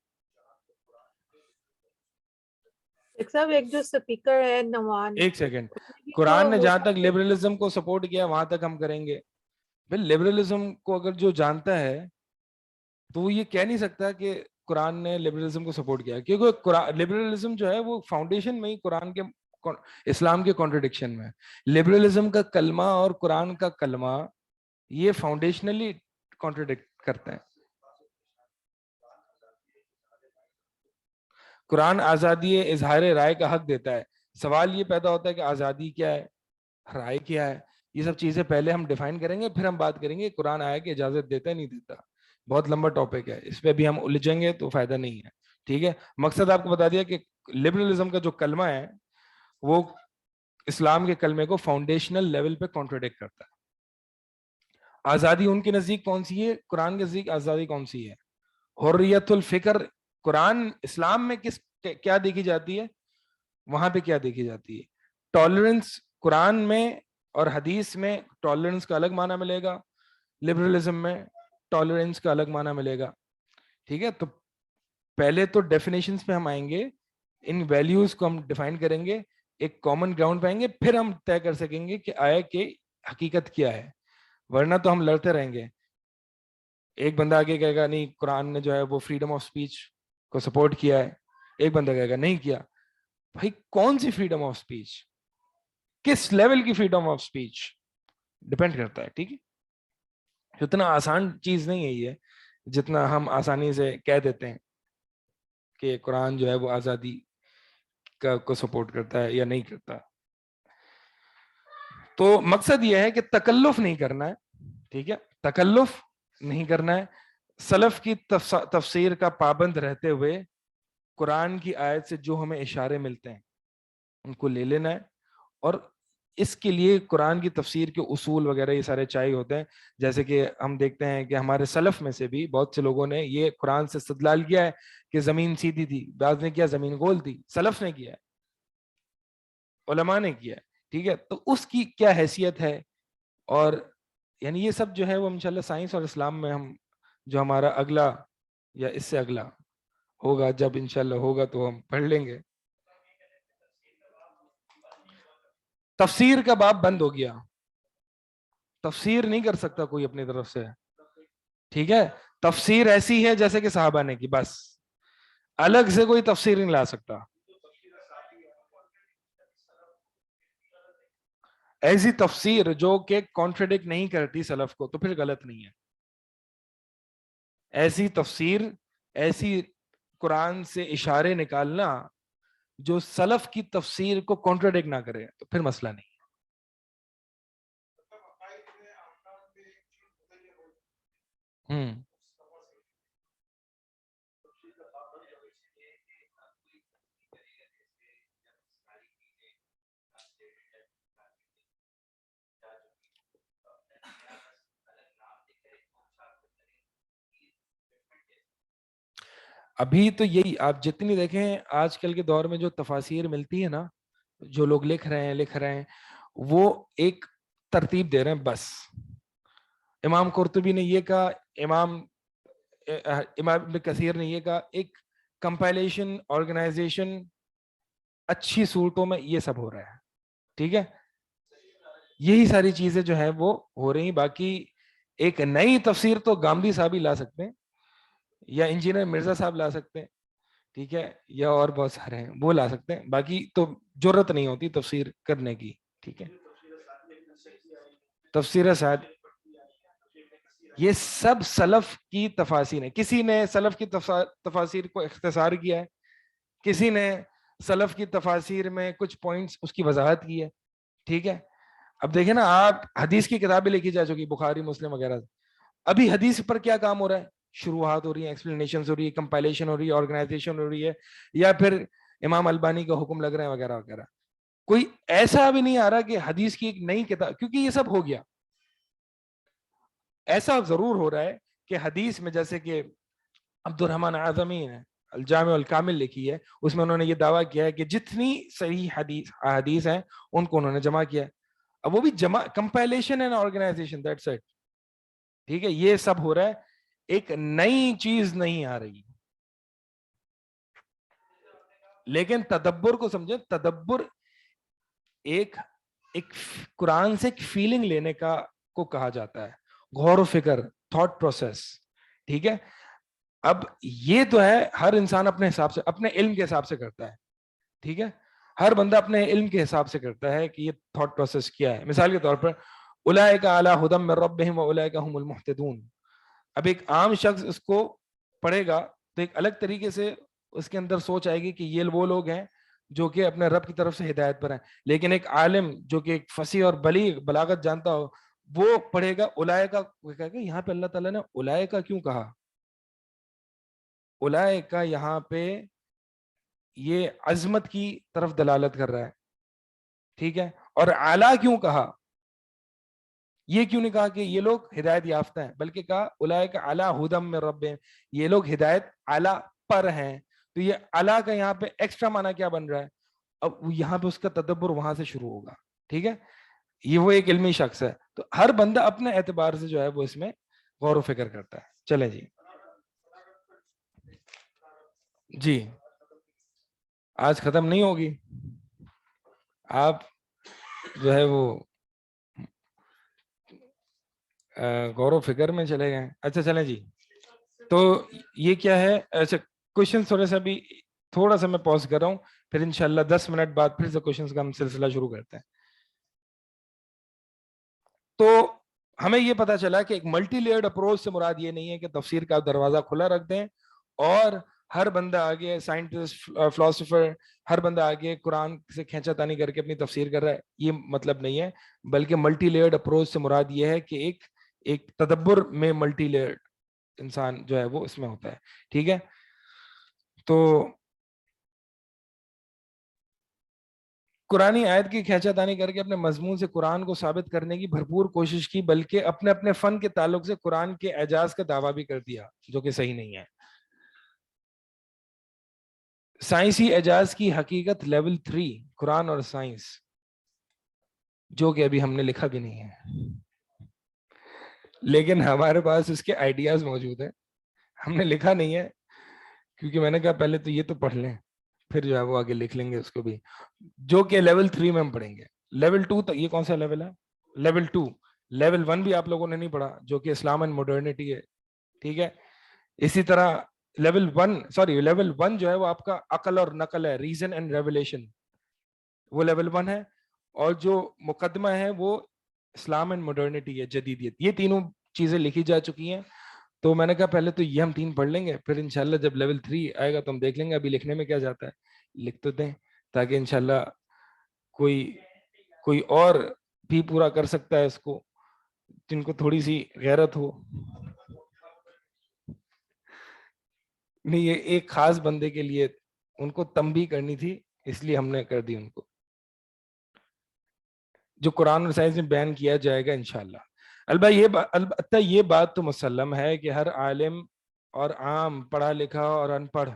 ایک جو سپیکر ہے نوان,
ایک سیکنڈ, قرآن نے جہاں تک لبرلزم کو سپورٹ کیا وہاں تک ہم کریں گے. پھر لبرلزم کو اگر جو جانتا ہے تو وہ یہ کہہ نہیں سکتا کہ قرآن نے لبرلزم کو سپورٹ کیا, کیونکہ لبرلزم جو ہے وہ فاؤنڈیشن میں ہی قرآن کے اسلام کے کانٹرڈکشن میں. لبرلزم کا کلمہ اور قرآن کا کلمہ یہ فاؤنڈیشنلی کانٹرڈکٹ کرتے ہیں. قرآن آزادی اظہار رائے کا حق دیتا ہے. سوال یہ پیدا ہوتا ہے کہ آزادی کیا ہے, رائے کیا ہے. یہ سب چیزیں پہلے ہم ڈیفائن کریں گے, پھر ہم بات کریں گے قرآن آیا کہ اجازت دیتا ہے نہیں دیتا. بہت لمبا ٹاپک ہے, اس پہ بھی ہم الجھیں گے تو فائدہ نہیں ہے. ٹھیک ہے, مقصد آپ کو بتا دیا کہ لبرلزم کا جو کلمہ ہے وہ اسلام کے کلمے کو فاؤنڈیشنل لیول پہ کانٹراڈکٹ کرتا ہے. آزادی ان کے نزدیک کون سی ہے, قرآن کے نزدیک آزادی کون سی ہے؟ حریت الفکر قرآن اسلام میں کیا دیکھی جاتی ہے, وہاں پہ کیا دیکھی جاتی ہے؟ ٹالرنس قرآن میں اور حدیث میں ٹالرنس کا الگ معنی ملے گا, لبرلزم میں ٹالرنس کا الگ معنی ملے گا. ٹھیک ہے, تو پہلے تو ڈیفینیشنز پہ ہم آئیں گے, ان ویلیوز کو ہم ڈیفائن کریں گے, ایک کامن گراؤنڈ پائیں گے, پھر ہم طے کر سکیں گے کہ آیا کہ حقیقت کیا ہے. ورنہ تو ہم لڑتے رہیں گے. ایک بندہ آگے کہے گا نہیں قرآن نے جو ہے وہ فریڈم آف اسپیچ کو سپورٹ کیا ہے, ایک بندہ کہے گا نہیں کیا. بھائی کون سی فریڈم آف اسپیچ, کس لیول کی فریڈم آف اسپیچ, ڈیپینڈ کرتا ہے. ٹھیک ہے, اتنا آسان چیز نہیں ہے یہ جتنا ہم آسانی سے کہہ دیتے ہیں کہ قرآن جو ہے وہ آزادی کو سپورٹ کرتا ہے یا نہیں کرتا. تو مقصد یہ ہے کہ تکلف نہیں کرنا ہے. ٹھیک ہے, تکلف نہیں کرنا ہے. سلف کی تفسیر کا پابند رہتے ہوئے قرآن کی آیت سے جو ہمیں اشارے ملتے ہیں ان کو لے لینا ہے. اور اس کے لیے قرآن کی تفسیر کے اصول وغیرہ یہ سارے چاہیے ہوتے ہیں. جیسے کہ ہم دیکھتے ہیں کہ ہمارے سلف میں سے بھی بہت سے لوگوں نے یہ قرآن سے استدلال کیا ہے کہ زمین سیدھی تھی, بعض نے کیا زمین گول تھی. سلف نے کیا ہے, علماء نے کیا ہے. ٹھیک ہے, تو اس کی کیا حیثیت ہے, اور یعنی یہ سب جو ہے وہ انشاءاللہ سائنس اور اسلام میں ہم جو ہمارا اگلا یا اس سے اگلا ہوگا, جب انشاءاللہ ہوگا تو ہم پڑھ لیں گے. تفسیر کا باب بند ہو گیا, تفسیر نہیں کر سکتا کوئی اپنی طرف سے. ٹھیک ہے, تفسیر ایسی ہے جیسے کہ صحابہ نے کی, بس الگ سے کوئی تفسیر نہیں لا سکتا. ایسی تفسیر جو کہ کانٹراڈکٹ نہیں کرتی سلف کو تو پھر غلط نہیں ہے. ایسی تفسیر, ایسی قرآن سے اشارے نکالنا جو سلف کی تفسیر کو کانٹراڈکٹ نہ کرے تو پھر مسئلہ نہیں. ابھی تو یہی آپ جتنی دیکھیں آج کل کے دور میں جو تفاسیر ملتی ہے نا, جو لوگ لکھ رہے ہیں وہ ایک ترتیب دے رہے ہیں بس. امام قرطبی نے یہ کہا, امام ابن کثیر نے یہ کہا, ایک کمپائلیشن, آرگنائزیشن, اچھی صورتوں میں یہ سب ہو رہا ہے. ٹھیک ہے, یہی ساری چیزیں جو ہیں وہ ہو رہی ہیں. باقی ایک نئی تفسیر تو گامدی صاحب ہی لا سکتے ہیں, یا انجینئر مرزا صاحب لا سکتے ہیں. ٹھیک ہے, یا اور بہت سارے ہیں وہ لا سکتے ہیں, باقی تو ضرورت نہیں ہوتی تفسیر کرنے کی. ٹھیک ہے, تفسیر سعد یہ سب سلف کی تفاسیر ہیں. کسی نے سلف کی تفاسیر کو اختصار کیا ہے, کسی نے سلف کی تفاسیر میں کچھ پوائنٹس اس کی وضاحت کی ہے. ٹھیک ہے, اب دیکھیں نا آپ, حدیث کی کتابیں لکھی جا چکی, بخاری, مسلم وغیرہ. ابھی حدیث پر کیا کام ہو رہا ہے؟ شروحات ہو رہی ہیں, ایکسپلینیشنز ہو رہی ہے, کمپائلیشن ہو رہی ہے, آرگنائزیشن ہو رہی ہے, یا پھر امام البانی کا حکم لگ رہے ہیں وغیرہ وغیرہ. کوئی ایسا بھی نہیں آ رہا کہ حدیث کی ایک نئی کتاب, کیونکہ یہ سب ہو گیا. ایسا ضرور ہو رہا ہے کہ حدیث میں جیسے کہ عبد الرحمن اعظمی نے الجامع الکامل لکھی ہے, اس میں انہوں نے یہ دعویٰ کیا ہے کہ جتنی صحیح حدیث ہیں ان کو انہوں نے جمع کیا. اب وہ بھی جمع, compilation and organisation, that's it. ٹھیک ہے, یہ سب ہو رہا ہے, ایک نئی چیز نہیں آ رہی. لیکن تدبر کو سمجھیں, تدبر ایک قرآن سے ایک فیلنگ لینے کا کو کہا جاتا ہے, غور و فکر, تھاٹ پروسیس. ٹھیک ہے, اب یہ تو ہے ہر انسان اپنے حساب سے, اپنے علم کے حساب سے کرتا ہے. ٹھیک ہے, ہر بندہ اپنے علم کے حساب سے کرتا ہے کہ یہ تھاٹ پروسیس کیا ہے. مثال کے طور پر اولئک علی ھدی من ربہم واولئک ھم المہتدون. اب ایک عام شخص اس کو پڑھے گا تو ایک الگ طریقے سے اس کے اندر سوچ آئے گی کہ یہ وہ لوگ ہیں جو کہ اپنے رب کی طرف سے ہدایت پر ہیں. لیکن ایک عالم جو کہ ایک فصیح اور بلاغت جانتا ہو وہ پڑھے گا اولائکا, وہ کہے گا یہاں پہ اللہ تعالیٰ نے اولائکا کیوں کہا, اولائکا یہاں پہ یہ عظمت کی طرف دلالت کر رہا ہے, ٹھیک ہے. اور اعلیٰ کیوں کہا, یہ کیوں نہیں کہا کہ یہ لوگ ہدایت یافتہ ہیں, بلکہ کہا اولئک علی ھدی من ربہم, یہ لوگ ہدایت اعلیٰ پر ہیں. تو یہ اعلیٰ کا یہاں پہ ایکسٹرا معنی کیا بن رہا ہے, اب یہاں پہ اس کا تدبر وہاں سے شروع ہوگا, ٹھیک ہے. یہ وہ ایک علمی شخص ہے, تو ہر بندہ اپنے اعتبار سے جو ہے وہ اس میں غور و فکر کرتا ہے. چلے جی جی آج ختم نہیں ہوگی, آپ جو ہے وہ غور و فکر میں چلے گئے. اچھا چلیں جی, تو یہ کیا ہے, اچھا کوشچن تھوڑے سا بھی تھوڑا سا میں پوز کر رہا ہوں, پھر انشاءاللہ 10 منٹ بعد پھر سے کوشچنز کا ہم سلسلہ شروع کرتے ہیں. تو ہمیں یہ پتا چلا کہ ایک ملٹی لیئرڈ اپروچ سے مراد یہ نہیں ہے کہ تفسیر کا دروازہ کھلا رکھ دیں اور ہر بندہ آگے سائنٹسٹ فلاسفر ہر بندہ آگے قرآن سے کھینچا تانی کر کے اپنی تفسیر کر رہا ہے, یہ مطلب نہیں ہے. بلکہ ملٹی لیئرڈ اپروچ سے مراد یہ ہے کہ ایک تدبر میں ملٹی لیئرڈ انسان جو ہے وہ اس میں ہوتا ہے, ٹھیک ہے. تو قرآنی آیت کی کھینچا تانی کر کے اپنے مضمون سے قرآن کو ثابت کرنے کی بھرپور کوشش کی, بلکہ اپنے اپنے فن کے تعلق سے قرآن کے اعجاز کا دعویٰ بھی کر دیا, جو کہ صحیح نہیں ہے. سائنسی اعجاز کی حقیقت لیول 3 قرآن اور سائنس, جو کہ ابھی ہم نے لکھا بھی نہیں ہے, لیکن ہمارے پاس اس کے آئیڈیاز موجود ہیں. ہم نے لکھا نہیں ہے کیونکہ میں نے کہا پہلے تو یہ تو پڑھ لیں, پھر جو ہے وہ آگے لکھ لیں گے اس کو بھی, جو کہ لیول 3 میں ہم پڑھیں گے. لیول 2 تو یہ کون سا لیول ہے, لیول 2. لیول 1 بھی آپ لوگوں نے نہیں پڑھا, جو کہ اسلام اینڈ ماڈرنٹی ہے, ٹھیک ہے. اسی طرح لیول 1 جو ہے وہ آپ کا عقل اور نقل ہے, ریزن اینڈ ریولیشن, وہ لیول 1 ہے. اور جو مقدمہ ہے وہ اسلام اینڈ ماڈرنٹی ہے, جدیدیت. یہ تینوں چیزیں لکھی جا چکی ہیں. تو میں نے کہا پہلے تو یہ ہم 3 پڑھ لیں گے, پھر انشاءاللہ جب لیول 3 آئے گا تو ہم دیکھ لیں گے ابھی لکھنے میں کیا جاتا ہے. لکھ تو دیں تاکہ انشاءاللہ کوئی اور بھی پورا کر سکتا ہے اس کو, جن کو تھوڑی سی غیرت ہو. نہیں, یہ ایک خاص بندے کے لیے ان کو تنبیہ کرنی تھی, اس لیے ہم نے کر دی ان کو, جو قرآن اور سائنس میں بیان کیا جائے گا انشاءاللہ. البتہ یہ بات تو مسلم ہے کہ ہر عالم اور عام پڑھا لکھا اور ان پڑھ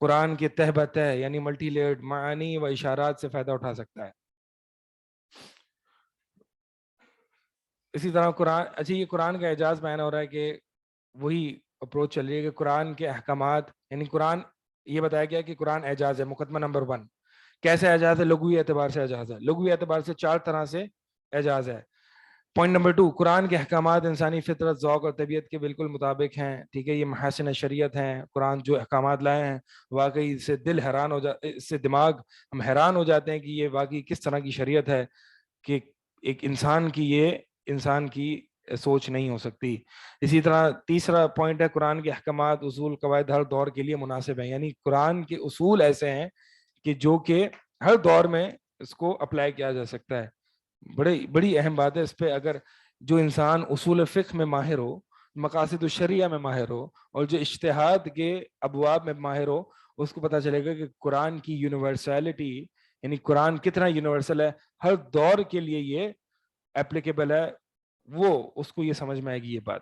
قرآن کے تہ بتہ یعنی ملٹی لیئرڈ معانی و اشارات سے فائدہ اٹھا سکتا ہے. اسی طرح قرآن, اچھا یہ قرآن کا اعجاز بیان ہو رہا ہے کہ وہی اپروچ چل رہی ہے کہ قرآن کے احکامات, یعنی قرآن یہ بتایا گیا کہ قرآن اعجاز ہے. مقدمہ نمبر 1 کیسے اعجاز ہے, لغوی اعتبار سے اعجاز ہے. لغوی اعتبار سے 4 طرح سے اعجاز ہے. پوائنٹ نمبر 2, قرآن کے احکامات انسانی فطرت, ذوق اور طبیعت کے بالکل مطابق ہیں, ٹھیک ہے. یہ محاسن شریعت ہیں. قرآن جو احکامات لائے ہیں واقعی سے دل حیران ہو جاتا, اس سے دماغ ہم حیران ہو جاتے ہیں کہ یہ واقعی کس طرح کی شریعت ہے کہ ایک انسان کی سوچ نہیں ہو سکتی. اسی طرح تیسرا پوائنٹ ہے, قرآن کے احکامات اصول قواعد ہر دور کے لیے مناسب ہیں, یعنی قرآن کے اصول ایسے ہیں کہ جو کہ ہر دور میں اس کو اپلائی کیا جا سکتا ہے. بڑی اہم بات ہے اس پہ. اگر جو انسان اصول فقہ میں ماہر ہو, مقاصد الشریعہ میں ماہر ہو, اور جو اجتہاد کے ابواب میں ماہر ہو, اس کو پتہ چلے گا کہ قرآن کی یونیورسلٹی, یعنی قرآن کتنا یونیورسل ہے, ہر دور کے لیے یہ اپلیکیبل ہے, وہ اس کو یہ سمجھ میں آئے گی یہ بات.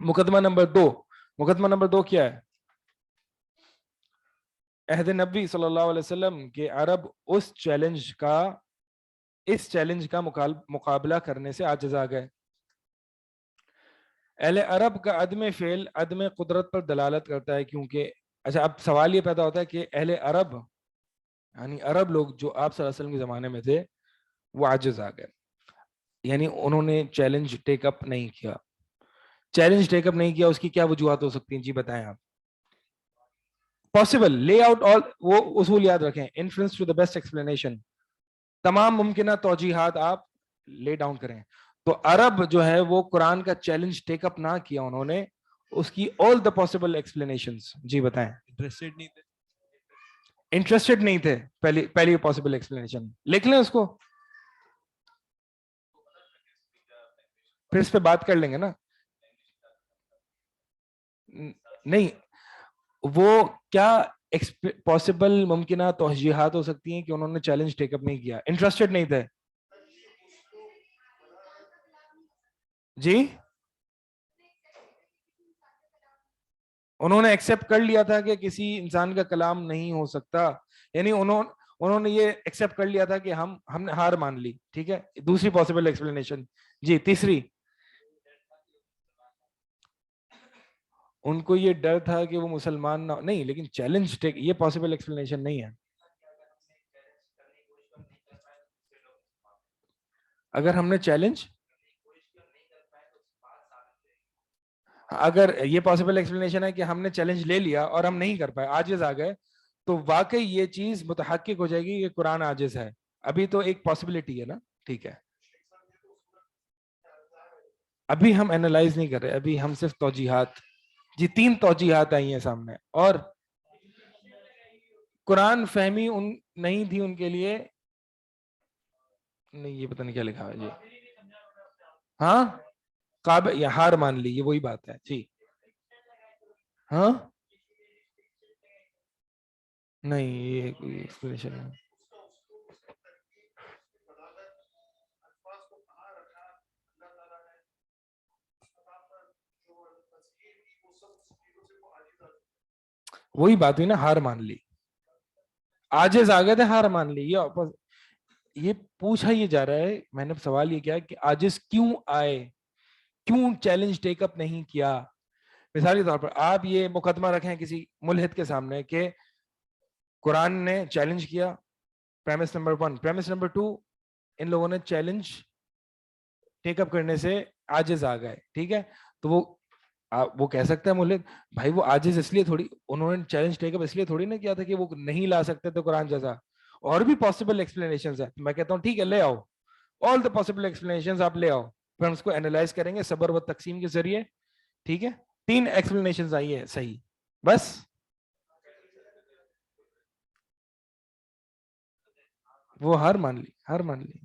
مقدمہ نمبر 2 کیا ہے, عہد نبی صلی اللہ علیہ وسلم کے عرب اس چیلنج کا مقابلہ کرنے سے عاجز آ گئے. اہل عرب کا عدم فعل عدم قدرت پر دلالت کرتا ہے, کیونکہ اچھا اب سوال یہ پیدا ہوتا ہے کہ اہل عرب یعنی عرب لوگ جو آپ صلی اللہ علیہ وسلم کے زمانے میں تھے وہ عاجز آ گئے, یعنی انہوں نے چیلنج ٹیک اپ نہیں کیا. اس کی کیا وجوہات ہو سکتی ہیں, جی بتائیں آپ. پاسبل لے آؤٹ آل, وہ اصول یاد رکھیں, influence to the best explanation, تمام ممکنہ توجیحات آپ لے ڈاؤن کریں. تو عرب جو ہے وہ قرآن کا چیلنج ٹیک اپ نہ کیا انہوں نے, اس کی all the possible explanations. جی بتائیں.
انٹرسٹڈ نہیں تھے.
انٹرسٹڈ نہیں تھے, پہلی پاسبل ایکسپلینیشن لکھ لیں اس کو, پھر اس پہ بات کر لیں گے نا. نہیں, وہ کیا پاسبل ممکنہ توجیحات ہو سکتی ہیں کہ انہوں نے چیلنج ٹیک اپ نہیں کیا, انٹرسٹڈ نہیں تھے. جی انہوں نے ایکسپٹ کر لیا تھا کہ کسی انسان کا کلام نہیں ہو سکتا, یعنی انہوں نے یہ ایکسپٹ کر لیا تھا کہ ہم نے ہار مان لی. ٹھیک ہے, دوسری پاسبل ایکسپلینیشن. جی تیسری, ان کو یہ ڈر تھا کہ وہ مسلمان نہ, نہیں لیکن چیلنج ٹیک, یہ پاسبل ایکسپلینیشن نہیں ہے. اگر ہم نے چیلنج, اگر یہ پاسبل ایکسپلینیشن ہے کہ ہم نے چیلنج لے لیا اور ہم نہیں کر پائے, عاجز آ گئے, تو واقعی یہ چیز متحقق ہو جائے گی کہ قرآن عاجز ہے. ابھی تو ایک پاسبلٹی ہے نا. ٹھیک ہے, ابھی ہم اینالائز نہیں کر رہے, ابھی ہم صرف توجیحات. جی 3 توجیحات آئی ہیں سامنے, اور قرآن فہمی نہیں تھی ان کے لیے. نہیں یہ پتہ نہیں کیا لکھا ہے. جی ہاں قابل یا ہار مان لی, یہ وہی بات ہے. جی ہاں نہیں یہ کوئی ایکسپلینیشن نہیں. وہی بات ہوئی نا, ہار مان لی, عاجز آ گئے تھے, ہار مان لی. یہ پوچھا یہ جا رہا ہے, میں نے سوال یہ کیا کہ عاجز کیوں آئے, کیوں چیلنج ٹیک اپ نہیں کیا. مثالی طور پر آپ یہ مقدمہ رکھیں کسی ملحد کے سامنے کہ قرآن نے چیلنج کیا, پریمس نمبر 1. پریمس نمبر 2, ان لوگوں نے چیلنج ٹیک اپ کرنے سے عاجز آ گئے. ٹھیک ہے, تو وہ کہہ سکتا ہے ملحد, بھائی وہ عاجز اس لیے تھوڑی, انہوں نے چیلنج ٹیک اپ اس لیے تھوڑی نہ کیا تھا کہ وہ نہیں لا سکتے تھے قرآن جیسا, اور بھی پاسبل ایکسپلینیشنز ہیں. میں کہتا ہوں ٹھیک ہے لے آؤ, آل دا پاسبل ایکسپلینیشنز آپ لے آؤ, پھر ہم اس کو اینالائز کریں گے صبر و تقسیم کے ذریعے. ٹھیک ہے, 3 ایکسپلینیشنز آئی ہے صحیح, بس. وہ ہار مان لی, ہار مان لی.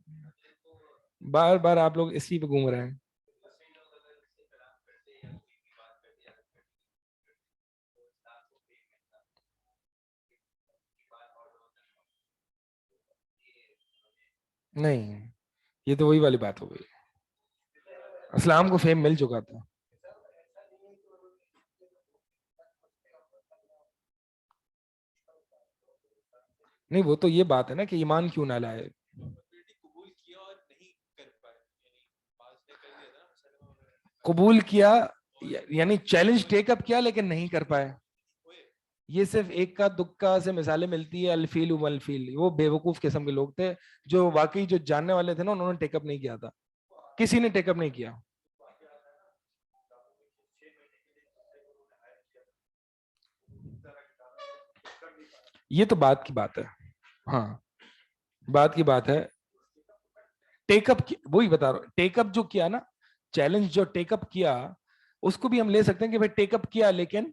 بار بار آپ لوگ اسی پہ گھوم رہے ہیں. نہیں یہ تو وہی والی بات ہو گئی, اسلام کو فیم مل چکا تھا. نہیں وہ تو یہ بات ہے نا کہ ایمان کیوں نہ لائے. قبول کیا یعنی چیلنج ٹیک اپ کیا لیکن نہیں کر پائے. یہ صرف ایک کا دکا سے مثالیں ملتی ہے, الفیل والفیل. وہ بے وقوف قسم کے لوگ تھے, جو واقعی جو جاننے والے تھے نا انہوں نے ٹیک اپ نہیں کیا تھا, کسی نے ٹیک اپ نہیں کیا. یہ تو بات کی بات ہے, ہاں بات کی بات ہے. ٹیک اپ وہی بتا رہا ہوں, ٹیک اپ جو کیا نا, چیلنج جو ٹیک اپ کیا, اس کو بھی ہم لے سکتے ہیں کہ بھائی ٹیک اپ کیا لیکن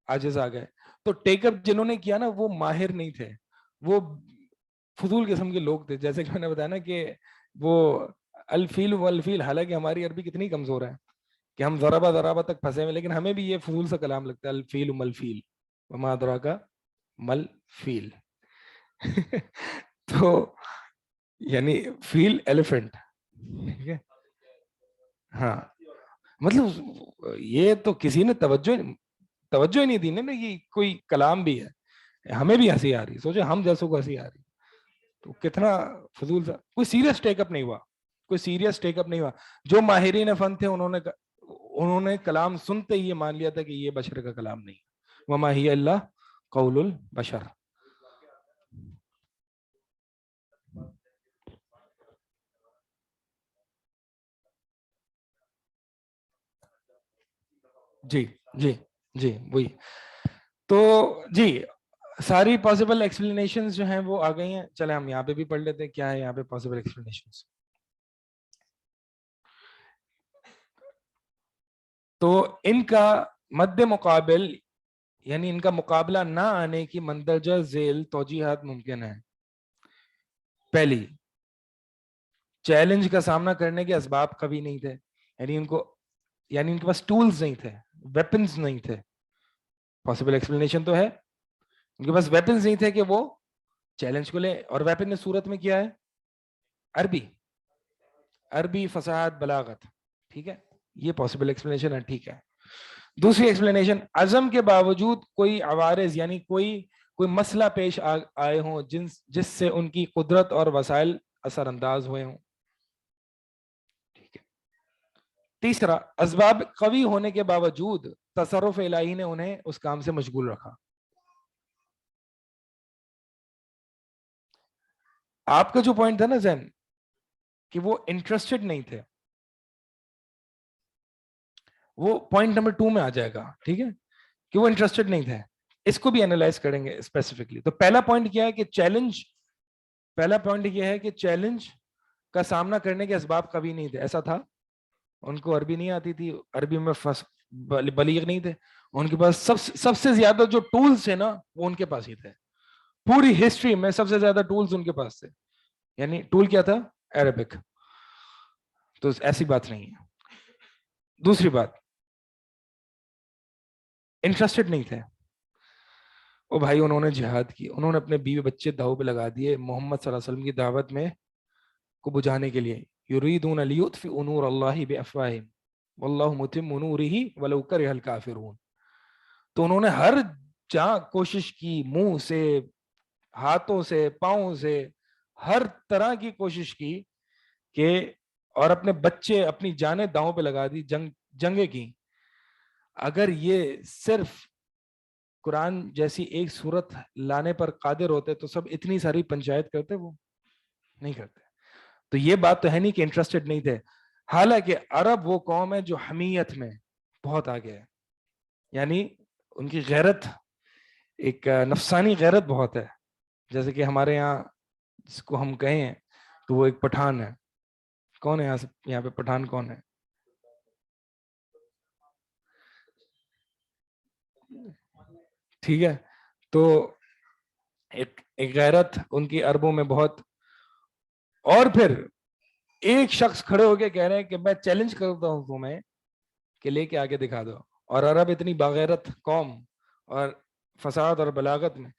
عاجز آ گئے. تو ٹیک اپ جنہوں نے کیا نا وہ ماہر نہیں تھے, وہ فضول قسم کے لوگ تھے. جیسے کہ میں نے بتایا نا کہ وہ الفیل والفیل, حالانکہ ہماری عربی کتنی کمزور ہے کہ ہم ضربہ تک پھنسے ہوئے, لیکن ہمیں بھی یہ فضول سا کلام لگتا ہے, الفیل ملفیل وما ادراک مل فیل. تو یعنی فیل ایلیفنٹ. ٹھیک ہے, ہاں مطلب یہ تو کسی نے توجہ ہی نہیں دی نا, یہ کوئی کلام بھی ہے. ہمیں بھی ہنسی آ رہی, سوچے ہم جیسوں کو ہنسی آ رہی, تو کتنا فضول سا. کوئی سیریس ٹیک اپ نہیں ہوا, کوئی سیریس ٹیک اپ نہیں ہوا. جو ماہرین فن تھے انہوں نے کلام سنتے ہی یہ مان لیا تھا کہ یہ بشر کا کلام نہیں, وما ہی اللہ قول البشر. جی جی جی وہی تو. جی ساری پاسبل ایکسپلینیشنز جو ہیں وہ آ گئی ہیں. چلے ہم یہاں پہ بھی پڑھ لیتے ہیں کیا ہے یہاں پہ پاسبل ایکسپلینیشنز. تو ان کا مد مقابل یعنی ان کا مقابلہ نہ آنے کی مندرجہ ذیل توجیحات ممکن ہے. پہلی، چیلنج کا سامنا کرنے کے اسباب قوی نہیں تھے، یعنی ان کے پاس ٹولز نہیں تھے، ویپنز نہیں تھے. پاسبل ایکسپلینیشن تو ہے، ان کے پاس ویپنز نہیں تھے کہ وہ چیلنج کو لے. اور ویپن نے صورت میں کیا ہے؟ عربی فصاحت بلاغت. ٹھیک ہے، یہ پاسبل ایکسپلینیشن ہے. ٹھیک ہے. دوسری ایکسپلینیشن، عزم کے باوجود کوئی عوارض یعنی کوئی مسئلہ پیش آئے ہوں جس سے ان کی قدرت اور وسائل اثر انداز ہوئے ہوں. ٹھیک ہے. تیسرا، اسباب قوی ہونے کے باوجود تصرف الہی نے انہیں اس کام سے مشغول رکھا. آپ کا جو پوائنٹ تھا نا ذہن کہ وہ انٹرسٹڈ نہیں تھے، وہ پوائنٹ نمبر 2 میں آ جائے گا. ٹھیک ہے، کہ وہ انٹرسٹڈ نہیں تھے. اس کو بھی اینالائز کریں گے اسپیسیفکلی. تو پہلا پوائنٹ کیا ہے کہ چیلنج کا سامنا کرنے کے اسباب قوی نہیں تھے. ایسا تھا، ان کو عربی نہیں آتی تھی، عربی میں بلیغ نہیں تھے. ان کے پاس سب سے زیادہ جو ٹولز تھے نا وہ ان کے پاس ہی تھے. پوری ہسٹری میں سب سے زیادہ ٹولز ان کے پاس تھے. یعنی ٹول کیا تھا؟ عربک. تو ایسی بات نہیں ہے. دوسری بات، انٹرسٹڈ نہیں تھے. او بھائی، انہوں نے جہاد کی، انہوں نے اپنے بیوی بچے داؤ پہ لگا دیے محمد صلی اللہ علیہ وسلم کی دعوت میں کو بجھانے کے لیے. یریدون لیطفئوا نور اللہ بافواہہم واللہ متم نورہ ولو کرہ الکافرون. تو انہوں نے ہر جہاں کوشش کی، منہ سے، ہاتھوں سے، پاؤں سے، ہر طرح کی کوشش کی کہ اور اپنے بچے، اپنی جانیں داؤں پہ لگا دی، جنگیں کی. اگر یہ صرف قرآن جیسی ایک صورت لانے پر قادر ہوتے تو سب اتنی ساری پنچایت کرتے؟ وہ نہیں کرتے. تو یہ بات تو ہے نہیں کہ انٹرسٹڈ نہیں تھے. حالانکہ عرب وہ قوم ہے جو حمیت میں بہت آگے ہے. یعنی ان کی غیرت، ایک نفسانی غیرت بہت ہے. جیسے کہ ہمارے یہاں جس کو ہم کہیں تو وہ ایک پٹھان ہے. کون ہے یہاں پہ پٹھان کون ہے؟ ٹھیک ہے. تو ایک غیرت ان کی عربوں میں بہت. اور پھر ایک شخص کھڑے ہو کے کہہ رہے ہیں کہ میں چیلنج کرتا ہوں تمہیں کہ لے کے آگے دکھا دو. اور عرب اتنی باغیرت قوم اور فساد اور بلاغت میں،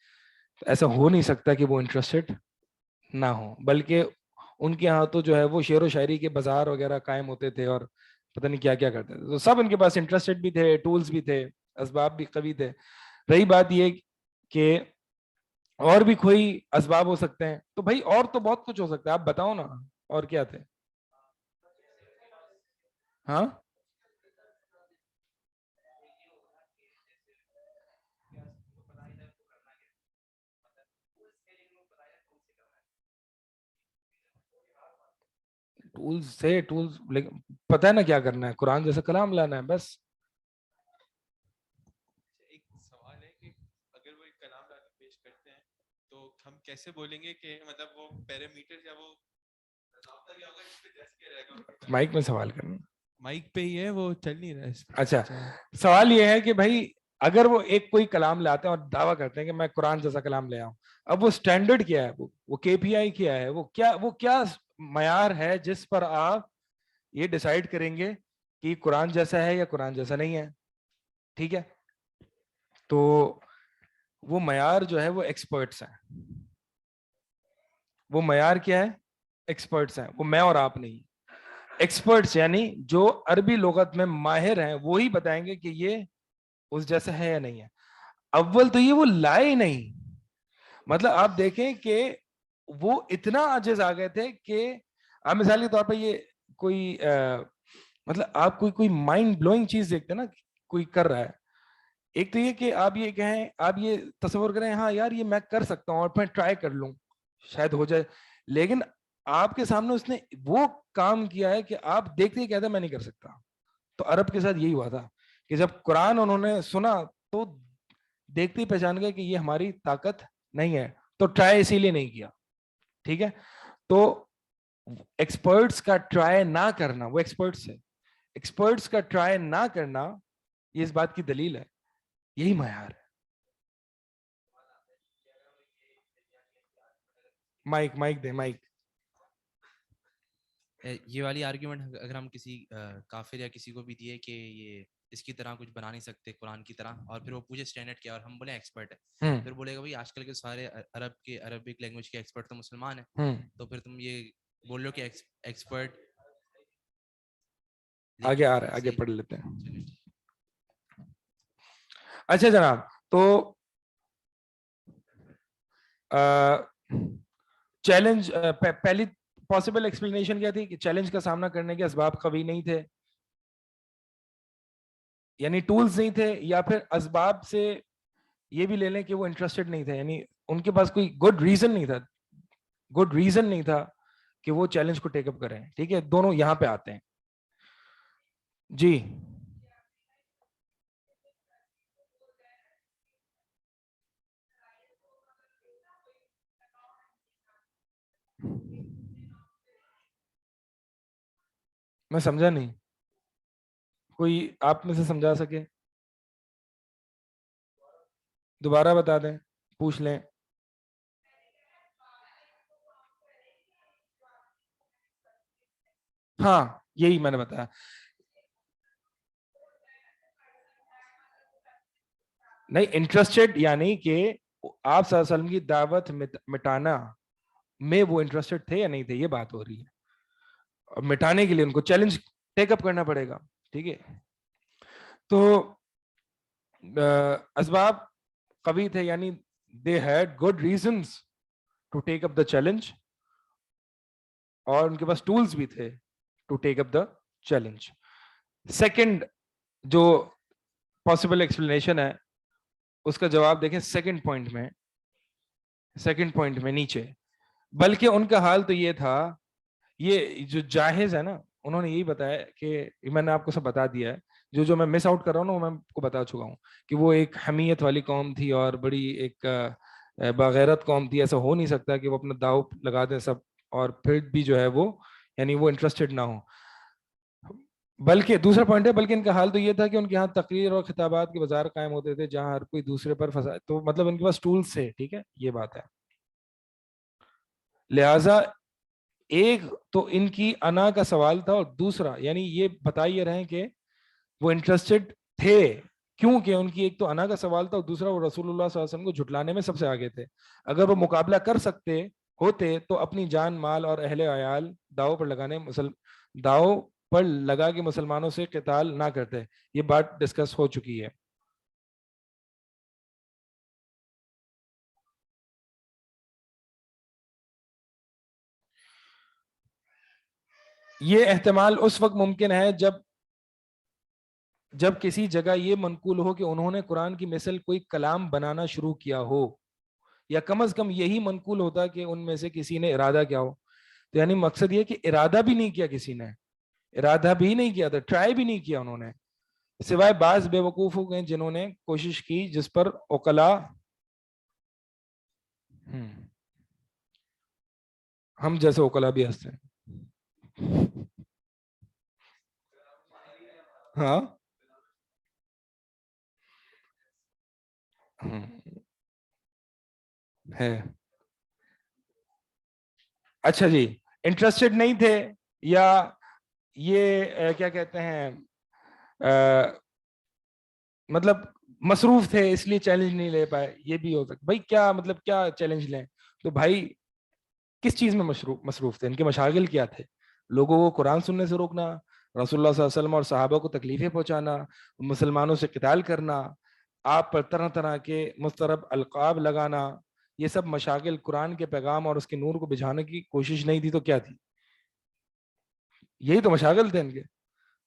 تو ایسا ہو نہیں سکتا کہ وہ انٹرسٹڈ نہ ہو. بلکہ ان کے ہاں تو جو ہے وہ شعر و شاعری کے بازار وغیرہ قائم ہوتے تھے اور پتہ نہیں کیا کیا کرتے تھے. تو سب ان کے پاس انٹرسٹڈ بھی تھے، ٹولز بھی تھے، اسباب بھی قوی تھے. رہی بات یہ کہ اور بھی کوئی اسباب ہو سکتے ہیں، تو بھائی اور تو بہت کچھ ہو سکتا ہے. آپ بتاؤ نا اور کیا تھے. ہاں، ٹولز سے ٹولز پتہ ہے نا کیا کرنا ہے، قرآن جیسا کلام لانا ہے بس.
ایک سوال ہے کہ اگر وہ ایک کلام لا کے پیش کرتے ہیں تو ہم کیسے بولیں گے کہ مطلب وہ پیرامیٹر یا وہ ضابطہ کیا ہوگا جس پہ ٹیسٹ کیا جائے گا؟
مائک میں سوال کرنا.
مائک پہ ہی ہے، وہ چل نہیں رہا ہے.
اچھا، سوال یہ ہے کہ بھائی اگر وہ ایک کوئی کلام لاتے ہیں اور دعویٰ کرتے ہیں کہ میں قرآن جیسا کلام لے آؤں، اب وہ سٹینڈرڈ کیا ہے، وہ KPI کیا ہے، وہ کیا معیار ہے جس پر آپ یہ ڈیسائیڈ کریں گے کہ قرآن جیسا ہے یا قرآن جیسا نہیں ہے. ٹھیک ہے. تو وہ معیار جو ہے وہ ایکسپرٹس ہیں. وہ معیار کیا ہے؟ ایکسپرٹس ہیں. وہ میں اور آپ نہیں. ایکسپرٹس یعنی جو عربی لغت میں ماہر ہیں وہی بتائیں گے کہ یہ اس جیسا ہے یا نہیں ہے. اول تو یہ وہ لائے نہیں. مطلب آپ دیکھیں کہ وہ اتنا عاجز آ گئے تھے کہ آپ مثال کے طور پہ یہ کوئی مطلب آپ کوئی مائنڈ بلوئنگ چیز دیکھتے ہیں نا، کوئی کر رہا ہے. ایک تو یہ کہ آپ یہ کہیں، آپ یہ تصور کریں ہاں یار یہ میں کر سکتا ہوں اور میں ٹرائی کر لوں شاید ہو جائے. لیکن آپ کے سامنے اس نے وہ کام کیا ہے کہ آپ دیکھتے ہی کہتے ہیں میں نہیں کر سکتا. تو عرب کے ساتھ یہی ہوا تھا کہ جب قرآن انہوں نے سنا تو دیکھتے ہی پہچان گئے کہ یہ ہماری طاقت نہیں ہے، تو ٹرائی اسی لیے نہیں کیا. ٹھیک ہے. تو ایکسپرٹس کا ٹرائی نہ کرنا، وہ ایکسپرٹس ہے. ایکسپرٹس کا ٹرائی نہ کرنا یہ اس بات کی دلیل ہے, یہی معیار ہے. مائک دے مائک.
یہ والی آرگیومنٹ اگر ہم کسی کافر یا کسی کو بھی دیے کہ یہ اس کی طرح کچھ بنا نہیں سکتے قرآن کی طرح, اور پھر وہ پوچھے اسٹینڈرڈ کیا, اور ہم بولے ایکسپرٹ ہے, پھر بولے گا بھائی آج کل کے سارے عربک لینگویج کے ایکسپرٹ تو مسلمان ہیں, تو پھر تم یہ بول رہے ہو کہ ایکسپرٹ.
آگے آ رہا ہے, آگے پڑھ لیتے ہیں. اچھا جناب, تو چیلنج پہلی پاسبل ایکسپلینیشن کیا تھی کہ چیلنج کا سامنا کرنے کے اسباب قوی نہیں تھے, یعنی ٹولز نہیں تھے, یا پھر اسباب سے یہ بھی لے لیں کہ وہ انٹرسٹڈ نہیں تھے, یعنی ان کے پاس کوئی گڈ ریزن نہیں تھا کہ وہ چیلنج کو ٹیک اپ کریں. ٹھیک ہے, دونوں یہاں پہ آتے ہیں. جی میں سمجھا نہیں, کوئی آپ میں سے سمجھا سکے دوبارہ بتا دیں, پوچھ لیں. ہاں یہی میں نے بتایا. نہیں, انٹرسٹڈ یعنی کہ آپ صلی اللہ علیہ وسلم کی دعوت مٹانا میں وہ انٹرسٹڈ تھے یا نہیں تھے, یہ بات ہو رہی ہے. اور مٹانے کے لیے ان کو چیلنج ٹیک اپ کرنا پڑے گا. ٹھیک ہے, تو اسباب قوی تھے, یعنی they had good reasons to take up the challenge, اور ان کے پاس ٹولز بھی تھے to take up the challenge. Second جو پاسبل ایکسپلینیشن ہے اس کا جواب دیکھیں سیکنڈ پوائنٹ میں نیچے. بلکہ ان کا حال تو یہ تھا, یہ جو جاہز ہے نا, انہوں نے یہی بتایا کہ میں نے آپ کو سب بتا دیا ہے, جو میں مس آؤٹ کر رہا ہوں نا وہ میں آپ کو بتا چکا ہوں کہ وہ ایک حمیت والی قوم تھی اور بڑی ایک باغیرت قوم تھی. ایسا ہو نہیں سکتا کہ وہ اپنا داؤ لگا دیں سب اور پھر بھی جو ہے وہ یعنی وہ انٹرسٹڈ نہ ہو. بلکہ دوسرا پوائنٹ ہے, بلکہ ان کا حال تو یہ تھا کہ ان کے ہاں تقریر اور خطابات کے بازار قائم ہوتے تھے جہاں ہر کوئی دوسرے پر فساد, تو مطلب ان کے پاس ٹولز تھے. ٹھیک ہے, یہ بات ہے. لہذا ایک تو ان کی انا کا سوال تھا, اور دوسرا یعنی یہ بتائیے رہے کہ وہ انٹرسٹڈ تھے کیونکہ ان کی ایک تو انا کا سوال تھا, اور دوسرا وہ رسول اللہ صلی اللہ علیہ وسلم کو جھٹلانے میں سب سے آگے تھے. اگر وہ مقابلہ کر سکتے ہوتے تو اپنی جان مال اور اہل عیال داؤ پر لگا کے مسلمانوں سے قتال نہ کرتے. یہ بات ڈسکس ہو چکی ہے. یہ احتمال اس وقت ممکن ہے جب کسی جگہ یہ منقول ہو کہ انہوں نے قرآن کی مثل کوئی کلام بنانا شروع کیا ہو, یا کم از کم یہی منقول ہوتا کہ ان میں سے کسی نے ارادہ کیا ہو. تو یعنی مقصد یہ کہ ارادہ بھی نہیں کیا, کسی نے ارادہ بھی نہیں کیا تھا, ٹرائی بھی نہیں کیا انہوں نے, سوائے بعض بے وقوف ہو گئے جنہوں نے کوشش کی, جس پر عقلا ہم جیسے عقلا بھی ہنستے ہیں. ہاں ہے. اچھا جی, انٹرسٹڈ نہیں تھے, یا یہ کیا کہتے ہیں مطلب مصروف تھے اس لیے چیلنج نہیں لے پائے, یہ بھی ہو سکتا. بھائی کیا مطلب کیا چیلنج لیں؟ تو بھائی کس چیز میں مصروف تھے, ان کے مشاغل کیا تھے؟ لوگوں کو قرآن سننے سے روکنا, رسول اللہ صلی اللہ علیہ وسلم اور صحابہ کو تکلیفیں پہنچانا, مسلمانوں سے قتال کرنا, آپ پر طرح طرح کے مسترب القاب لگانا, یہ سب مشاغل قرآن کے پیغام اور اس کے نور کو بجھانے کی کوشش نہیں تھی تو کیا تھی؟ یہی تو مشاغل تھے ان کے.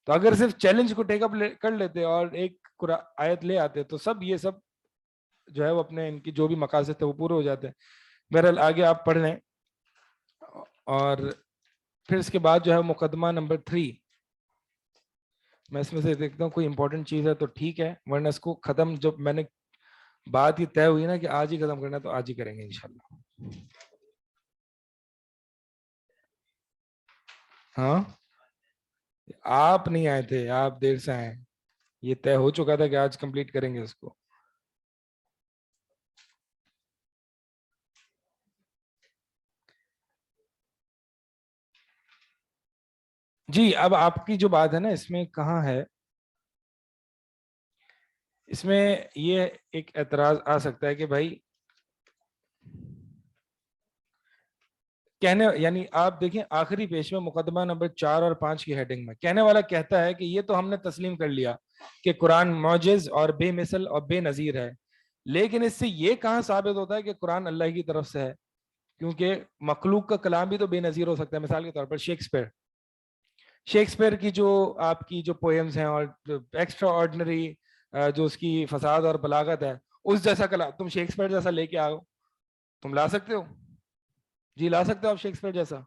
تو اگر صرف چیلنج کو ٹیک اپ کر لیتے اور ایک آیت لے آتے تو سب یہ سب جو ہے وہ اپنے ان کی جو بھی مقاصد تھے وہ پورے ہو جاتے ہیں. بہرحال آگے آپ پڑھ لیں, اور پھر اس کے بعد جو ہے مقدمہ نمبر 3 میں اس میں سے دیکھتا ہوں کوئی امپورٹنٹ چیز ہے تو ٹھیک ہے, ورنہ اس کو ختم جب میں نے بات یہ طے ہوئی نا کہ آج ہی ختم کرنا تو آج ہی کریں گے انشاءاللہ. ہاں آپ نہیں آئے تھے, آپ دیر سے آئے. یہ طے ہو چکا تھا کہ آج کمپلیٹ کریں گے اس کو. جی اب آپ کی جو بات ہے نا اس میں کہاں ہے, اس میں یہ ایک اعتراض آ سکتا ہے کہ بھائی کہنے, یعنی آپ دیکھیں آخری پیج میں مقدمہ نمبر 4 اور 5 کی ہیڈنگ میں کہنے والا کہتا ہے کہ یہ تو ہم نے تسلیم کر لیا کہ قرآن معجز اور بے مثل اور بے نظیر ہے, لیکن اس سے یہ کہاں ثابت ہوتا ہے کہ قرآن اللہ کی طرف سے ہے, کیونکہ مخلوق کا کلام بھی تو بے نظیر ہو سکتا ہے. مثال کے طور پر شیکسپیئر کی جو آپ کی جو پوئمز ہیں اور ایکسٹرا آرڈنری جو اس کی فساد اور بلاغت ہے, اس جیسا کلام تم شیکسپیئر جیسا لے کے آؤ, تم لا سکتے ہو؟ جی لا سکتے ہو آپ شیکسپیئر جیسا؟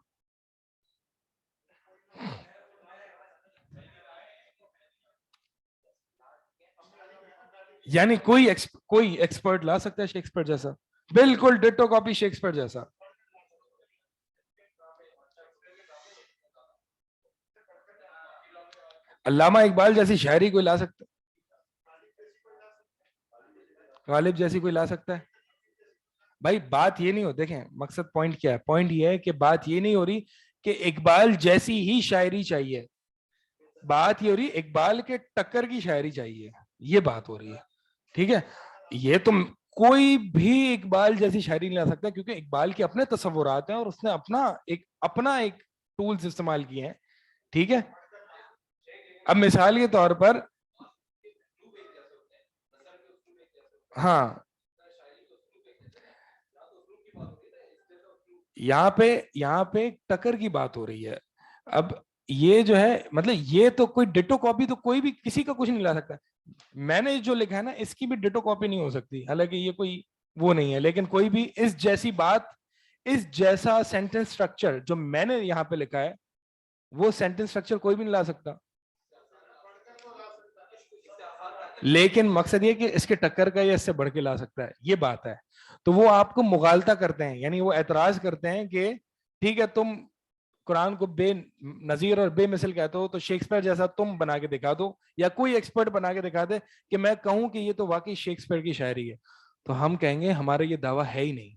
یعنی کوئی ایکسپرٹ لا سکتا ہے شیکسپیئر جیسا, بالکل ڈٹو کاپی شیکسپیئر جیسا. علامہ اقبال جیسی شاعری کوئی لا سکتا ہے؟ غالب جیسی کوئی لا سکتا ہے؟ بھائی بات یہ نہیں ہو, دیکھیں مقصد پوائنٹ کیا ہے, پوائنٹ یہ ہے کہ بات یہ نہیں ہو رہی کہ اقبال جیسی ہی شاعری چاہیے, بات یہ ہو رہی ہے اقبال کے ٹکر کی شاعری چاہیے, یہ بات ہو رہی ہے. ٹھیک ہے, یہ تم کوئی بھی اقبال جیسی شاعری نہیں لا سکتا, کیونکہ اقبال کے اپنے تصورات ہیں اور اس نے اپنا ایک ٹولز استعمال کیے ہیں. ٹھیک ہے, اب مثال کے طور پر ہاں یہاں پہ ٹکر کی بات ہو رہی ہے. اب یہ جو ہے مطلب یہ تو کوئی ڈیٹو کاپی تو کوئی بھی کسی کا کچھ نہیں لا سکتا. میں نے جو لکھا ہے نا اس کی بھی ڈیٹو کاپی نہیں ہو سکتی, حالانکہ یہ کوئی وہ نہیں ہے, لیکن کوئی بھی اس جیسی بات, اس جیسا سینٹنس سٹرکچر جو میں نے یہاں پہ لکھا ہے وہ سینٹنس سٹرکچر کوئی بھی نہیں لا سکتا. لیکن مقصد یہ کہ اس کے ٹکر کا یا اس سے بڑھ کے لا سکتا ہے, یہ بات ہے. تو وہ آپ کو مغالطہ کرتے ہیں, یعنی وہ اعتراض کرتے ہیں کہ ٹھیک ہے تم قرآن کو بے نظیر اور بے مثل کہتے ہو, تو شیکسپیئر جیسا تم بنا کے دکھا دو, یا کوئی ایکسپرٹ بنا کے دکھا دے کہ میں کہوں کہ یہ تو واقعی شیکسپیئر کی شاعری ہے. تو ہم کہیں گے ہمارا یہ دعویٰ ہے ہی نہیں.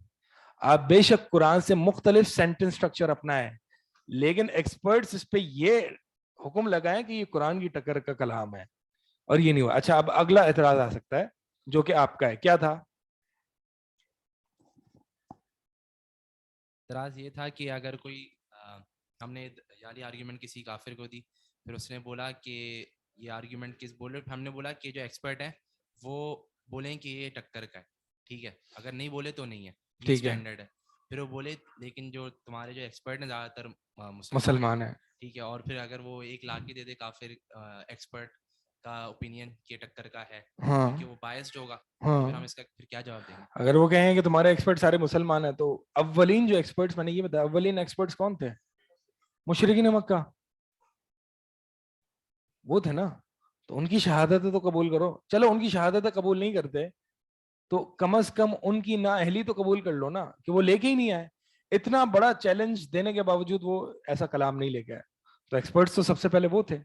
آپ بے شک قرآن سے مختلف سینٹنس سٹرکچر اپنائیں, لیکن ایکسپرٹس اس پہ یہ حکم لگائیں کہ یہ قرآن کی ٹکر کا کلام ہے, اور یہ نہیں ہوا. اچھا اب اگلا اعتراض آ سکتا ہے جو کہ آپ کا ہے, کیا تھا؟
اعتراض یہ تھا کہ اگر کوئی ہم نے یعنی آرگیومنٹ کسی کافر کو دی, پھر اس نے بولا کہ یہ آرگیومنٹ کس بولے, ہم نے بولا کہ جو ایکسپرٹ ہے وہ بولیں کہ یہ ٹکر کا ہے, ٹھیک ہے, اگر نہیں بولے تو نہیں ہے, یہ اسٹینڈرڈ ہے. پھر وہ بولے لیکن جو تمہارے جو ایکسپرٹ ہیں زیادہ تر مسلمان ہیں, ٹھیک ہے, اور پھر اگر وہ 1 لاکھ کی دے دے کافر ایکسپرٹ کا اوپینین کہ ٹکر کا ہے, کیونکہ وہ بائسڈ ہوگا, تو پھر ہم اس کا پھر کیا جواب دیں گے؟
اگر وہ کہیں کہ تمہارے ایکسپرٹ سارے مسلمان ہیں, تو اولین جو ایکسپرٹس, میں نے یہ بتایا اولین ایکسپرٹس کون تھے؟ مشرکین مکہ, وہ تھے نا. تو ان کی شہادت تو قبول کرو. چلو ان کی شہادت قبول نہیں کرتے تو کم از کم ان کی نااہلی تو قبول کر لو نا, کہ وہ لے کے ہی نہیں آئے. اتنا بڑا چیلنج دینے کے باوجود وہ ایسا کلام نہیں لے کے آئے. تو ایکسپرٹس تو سب سے پہلے وہ تھے.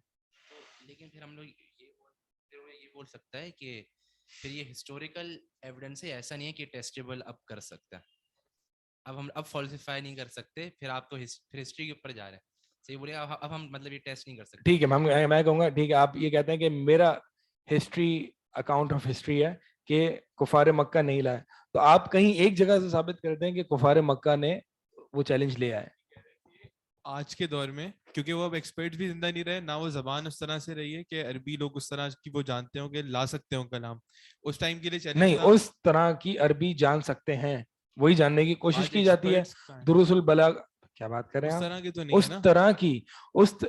لیکن پھر ہم لوگ یہ بول سکتا ہے کہ پھر یہ ہسٹوریکل ایویڈنس ہے, ایسا نہیں ہے کہ ٹیسٹیبل اب کر سکتا ہے, اب ہم اب فالسیفائی نہیں کر سکتے, پھر آپ تو پھر ہسٹری کے اوپر جا رہے ہیں. صحیح بولے, اب ہم مطلب یہ ٹیسٹ نہیں کر سکتے.
ٹھیک ہے, میں کہوں گا ٹھیک ہے, آپ یہ کہتے ہیں کہ میرا ہسٹری اکاؤنٹ آف ہسٹری ہے کہ کفار مکہ نہیں لائے, تو آپ کہیں ایک جگہ سے ثابت کرتے ہیں کہ کفار مکہ نے وہ چیلنج لے آئے
آج کے دور میں, کیونکہ وہ اب ایکسپرٹ بھی زندہ نہیں رہے, نہ وہ زبان اس طرح سے رہی ہے کہ عربی لوگ اس طرح کی وہ جانتے ہوں کہ لا سکتے ہوں کلام. اس ٹائم کے لیے چیلنج
نہیں, اس طرح کی عربی جان سکتے ہیں, وہی جاننے کی کوشش کی جاتی ہے. دروس البلاغ, کیا بات کریں
اس
آپ,
طرح کی تو نہیں ہے
اس
نا,
طرح کی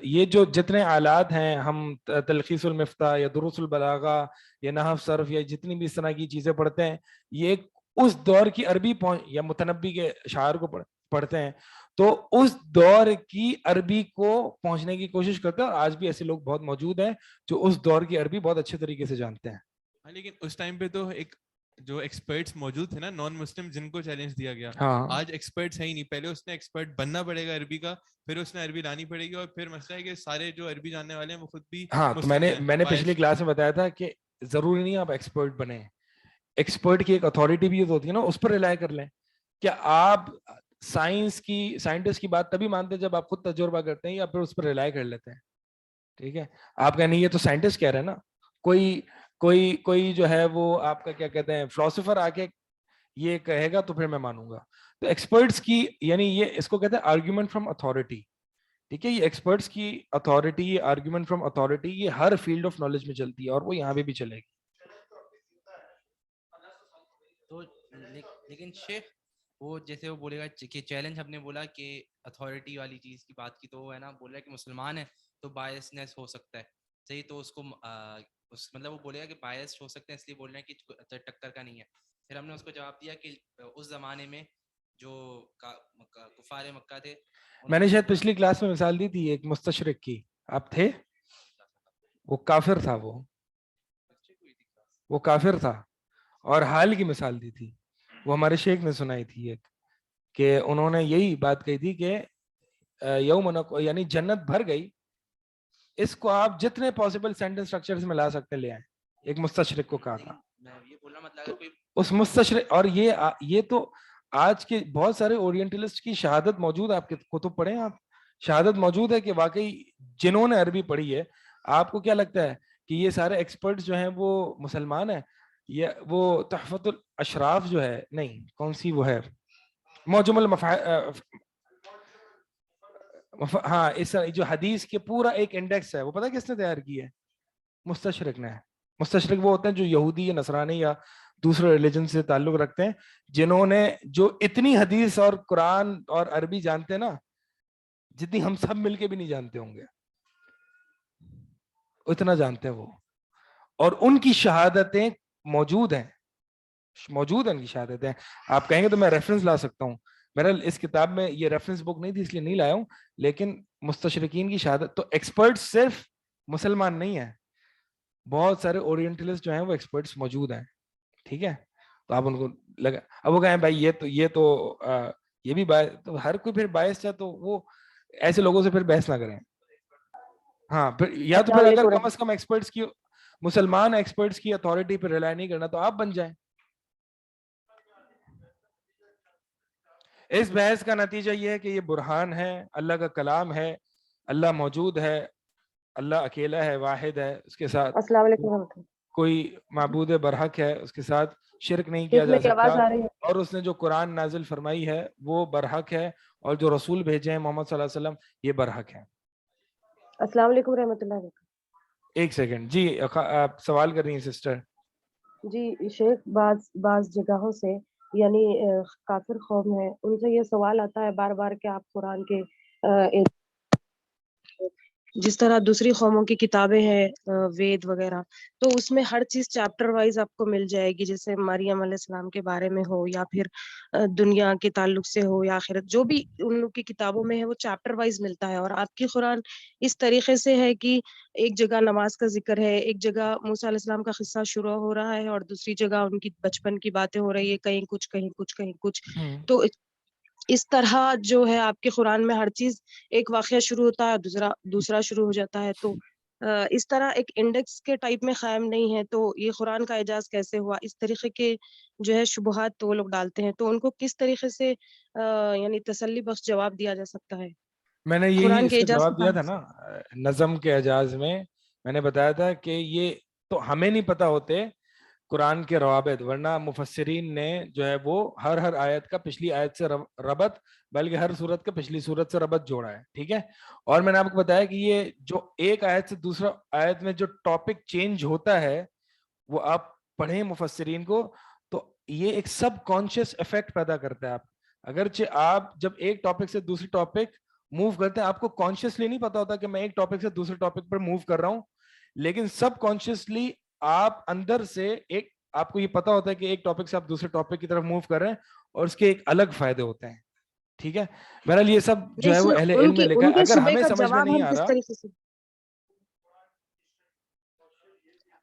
یہ جو جتنے آلات ہیں, ہم تلخیص المفتاح یا دروس البلاغہ یا نحو صرف یا جتنی بھی اس طرح کی چیزیں پڑھتے ہیں, یہ اس دور کی عربی یا متنبی کے شاعر کو پڑھتے ہیں, تو اس دور کی عربی کو پہنچنے کی کوشش کرتے ہیں. اور آج بھی ایسے لوگ بہت موجود ہیں جو اس دور کی عربی بہت اچھے طریقے سے جانتے ہیں.
لیکن اس ٹائم پہ تو ایک جو ایکسپرٹس موجود تھے نا نان مسلم جن کو چیلنج دیا گیا,
ہاں
آج ایکسپرٹس ہے ہی نہیں. پہلے اس نے ایکسپرٹ بننا پڑے گا عربی کا, پھر اس نے عربی لانی پڑے گی, اور پھر مسئلہ ہے کہ سارے جو عربی جاننے والے ہیں وہ خود بھی
ہاں. تو میں نے پچھلی کلاس میں بتایا تھا کہ ضروری نہیں آپ ایکسپرٹ بنے, ایکسپرٹ کی ایک اتھارٹی بھی ہوتی ہے نا, اس پر ریلائی کر لیں. کیا آپ سائنٹسٹ کی بات تبھی مانتے ہیں جب آپ خود تجربہ کرتے ہیں یا پھر اس پر ریلائی کر لیتے ہیں. ٹھیک ہے, آپ کہیں نہیں یہ تو سائنٹسٹ کہہ رہے ہیں نا, کوئی جو ہے وہ آپ کا کیا کہتے ہیں فلاسفر آ کے یہ کہے گا تو پھر میں مانوں گا. تو ایکسپرٹس کی یعنی یہ اس کو کہتے ہیں آرگیومنٹ فرام اتھارٹی. ٹھیک ہے, یہ ایکسپرٹس کی اتھارٹی, یہ آرگیومنٹ فرام اتھارٹی, یہ ہر فیلڈ آف نالج میں چلتی ہے اور وہ یہاں پہ بھی چلے گی.
تو لیکن شیخ وہ جیسے وہ بولے گا کہ چیلنج ہم نے بولا کہ اتھارٹی والی چیز کی بات کی, تو وہ ہے نا بول رہا ہے کہ مسلمان ہے تو بائسنس ہو سکتا ہے. صحیح, تو اس کو مطلب وہ بولے گا کہ بائس ہو سکتے ہیں اس لیے بول رہے ہیں کہ ٹکر کا نہیں ہے. پھر ہم نے اس کو جواب دیا کہ اس زمانے میں جو کفار مکہ تھے,
میں نے شاید پچھلی کلاس میں مثال دی تھی ایک مستشرق کی, آپ تھے, وہ کافر تھا, وہ کافر تھا, اور حال کی مثال دی تھی, وہ ہمارے شیخ نے سنائی تھی ایک, کہ انہوں نے یہی بات کہی تھی کہ یوم یعنی جنت بھر گئی, اس کو آپ جتنے پاسبل سینٹنس اسٹرکچرز میں لا سکتے لے آئیں. ایک مستشرق کو کہا تھا. اس مستشرق, اور یہ تو آج کے بہت سارے اورینٹلسٹ کی شہادت موجود ہے, آپ کے کتب پڑھیں آپ, شہادت موجود ہے کہ واقعی جنہوں نے عربی پڑھی ہے. آپ کو کیا لگتا ہے کہ یہ سارے ایکسپرٹس جو ہیں وہ مسلمان ہیں؟ یہ وہ تحفۃ الاشراف جو ہے, نہیں کون سی وہ ہے, معجم ہاں, اس جو حدیث کے پورا ایک انڈیکس ہے, وہ پتہ کس نے تیار کی ہے؟ مستشرق نے. مستشرق وہ ہوتے ہیں جو یہودی یا نصرانی یا دوسرے ریلیجن سے تعلق رکھتے ہیں, جنہوں نے جو اتنی حدیث اور قرآن اور عربی جانتے ہیں نا, جتنی ہم سب مل کے بھی نہیں جانتے ہوں گے, اتنا جانتے ہیں وہ. اور ان کی شہادتیں موجود ہیں ان کی شہادتیں. آپ کہیں گے تو میں ریفرنس لا سکتا ہوں, بہرحال اس کتاب میں یہ ریفرنس بک نہیں تھی اس لیے نہیں لایا ہوں, لیکن مستشرقین کی شہادت. تو ایکسپرٹس صرف مسلمان نہیں ہیں, بہت سارے اورینٹلسٹ جو ہیں وہ ایکسپرٹس موجود ہیں. ٹھیک ہے, تو آپ ان کو لگا, اب وہ کہیں بھائی یہ تو یہ بھی تو ہر کوئی پھر باعث ہے, تو وہ ایسے لوگوں سے پھر بحث نہ کریں. ہاں, پھر یا تو پھر اگر کم از کم ایکسپرٹس کی, مسلمان ایکسپرٹس کی اتھارٹی پہ ریلائی نہیں کرنا, تو آپ بن جائیں. اس بحث کا نتیجہ یہ ہے کہ یہ برہان ہے, اللہ کا کلام ہے, اللہ موجود ہے, اللہ اکیلا ہے, واحد ہے, اس کے ساتھ
السلام علیکم
کوئی معبود برحق ہے, اس کے ساتھ شرک نہیں کیا جا سکتا, اور اس نے جو قرآن نازل فرمائی ہے وہ برحق ہے, اور جو رسول بھیجے ہیں محمد صلی اللہ علیہ وسلم یہ برحق ہے.
السلام علیکم رحمۃ اللہ وبرکاتہ.
ایک سیکنڈ جی, آپ سوال کر رہی ہیں سسٹر؟
جی شیخ, بعض جگہوں سے یعنی کافر قوم ہے, ان سے یہ سوال آتا ہے بار بار کہ آپ قرآن کے جس طرح دوسری قوموں کی کتابیں ہیں وید وغیرہ, تو اس میں ہر چیز چیپٹر وائز آپ کو مل جائے گی, جیسے مریم علیہ السلام کے بارے میں ہو یا پھر دنیا کے تعلق سے ہو یا آخرت, جو بھی ان لوگ کی کتابوں میں ہے وہ چیپٹر وائز ملتا ہے. اور آپ کی قرآن اس طریقے سے ہے کہ ایک جگہ نماز کا ذکر ہے, ایک جگہ موسیٰ علیہ السلام کا قصہ شروع ہو رہا ہے, اور دوسری جگہ ان کی بچپن کی باتیں ہو رہی ہے, کہیں کچھ کہیں کچھ کہیں کچھ. تو اس طرح جو ہے آپ کے قرآن میں ہر چیز ایک واقعہ شروع ہوتا ہے, دوسرا شروع ہو جاتا ہے, تو اس طرح ایک انڈیکس کے ٹائپ میں قائم نہیں ہے. تو یہ قرآن کا اعجاز کیسے ہوا؟ اس طریقے کے جو ہے شبہات تو وہ لوگ ڈالتے ہیں, تو ان کو کس طریقے سے یعنی تسلی بخش جواب دیا جا سکتا ہے؟
میں نے یہی
قرآن
اس
کے
کا
اعجاز
جواب دیا تھا نا نظم کے اعجاز میں. میں نے بتایا تھا کہ یہ تو ہمیں نہیں پتا ہوتے قرآن کے روابط, ورنہ مفسرین نے جو ہے وہ ہر آیت کا پچھلی آیت سے ربط, بلکہ ہر سورت کا پچھلی سورت سے ربط جوڑا ہے. ٹھیک ہے, اور میں نے آپ کو بتایا کہ یہ جو ایک آیت سے دوسرا آیت میں جو ٹاپک چینج ہوتا ہے وہ آپ پڑھیں مفسرین کو, تو یہ ایک سب کانشیس افیکٹ پیدا کرتا ہے. اگرچہ آپ جب ایک ٹاپک سے دوسری ٹاپک موو کرتے ہیں, آپ کو کانشیسلی نہیں پتا ہوتا کہ میں ایک ٹاپک سے دوسرے ٹاپک پر موو کر رہا ہوں, لیکن سب کانشیسلی آپ اندر سے ایک آپ کو یہ پتا ہوتا ہے کہ ایک ٹاپک سے آپ دوسرے ٹاپک کی طرف موو کر رہے ہیں, اور اس کے ایک الگ فائدے ہوتے ہیں. ٹھیک ہے, بہرحال یہ سب جو ہے وہ اہل علم نے لکھا ہے. اگر ہمیں سمجھ میں نہیں آ رہا,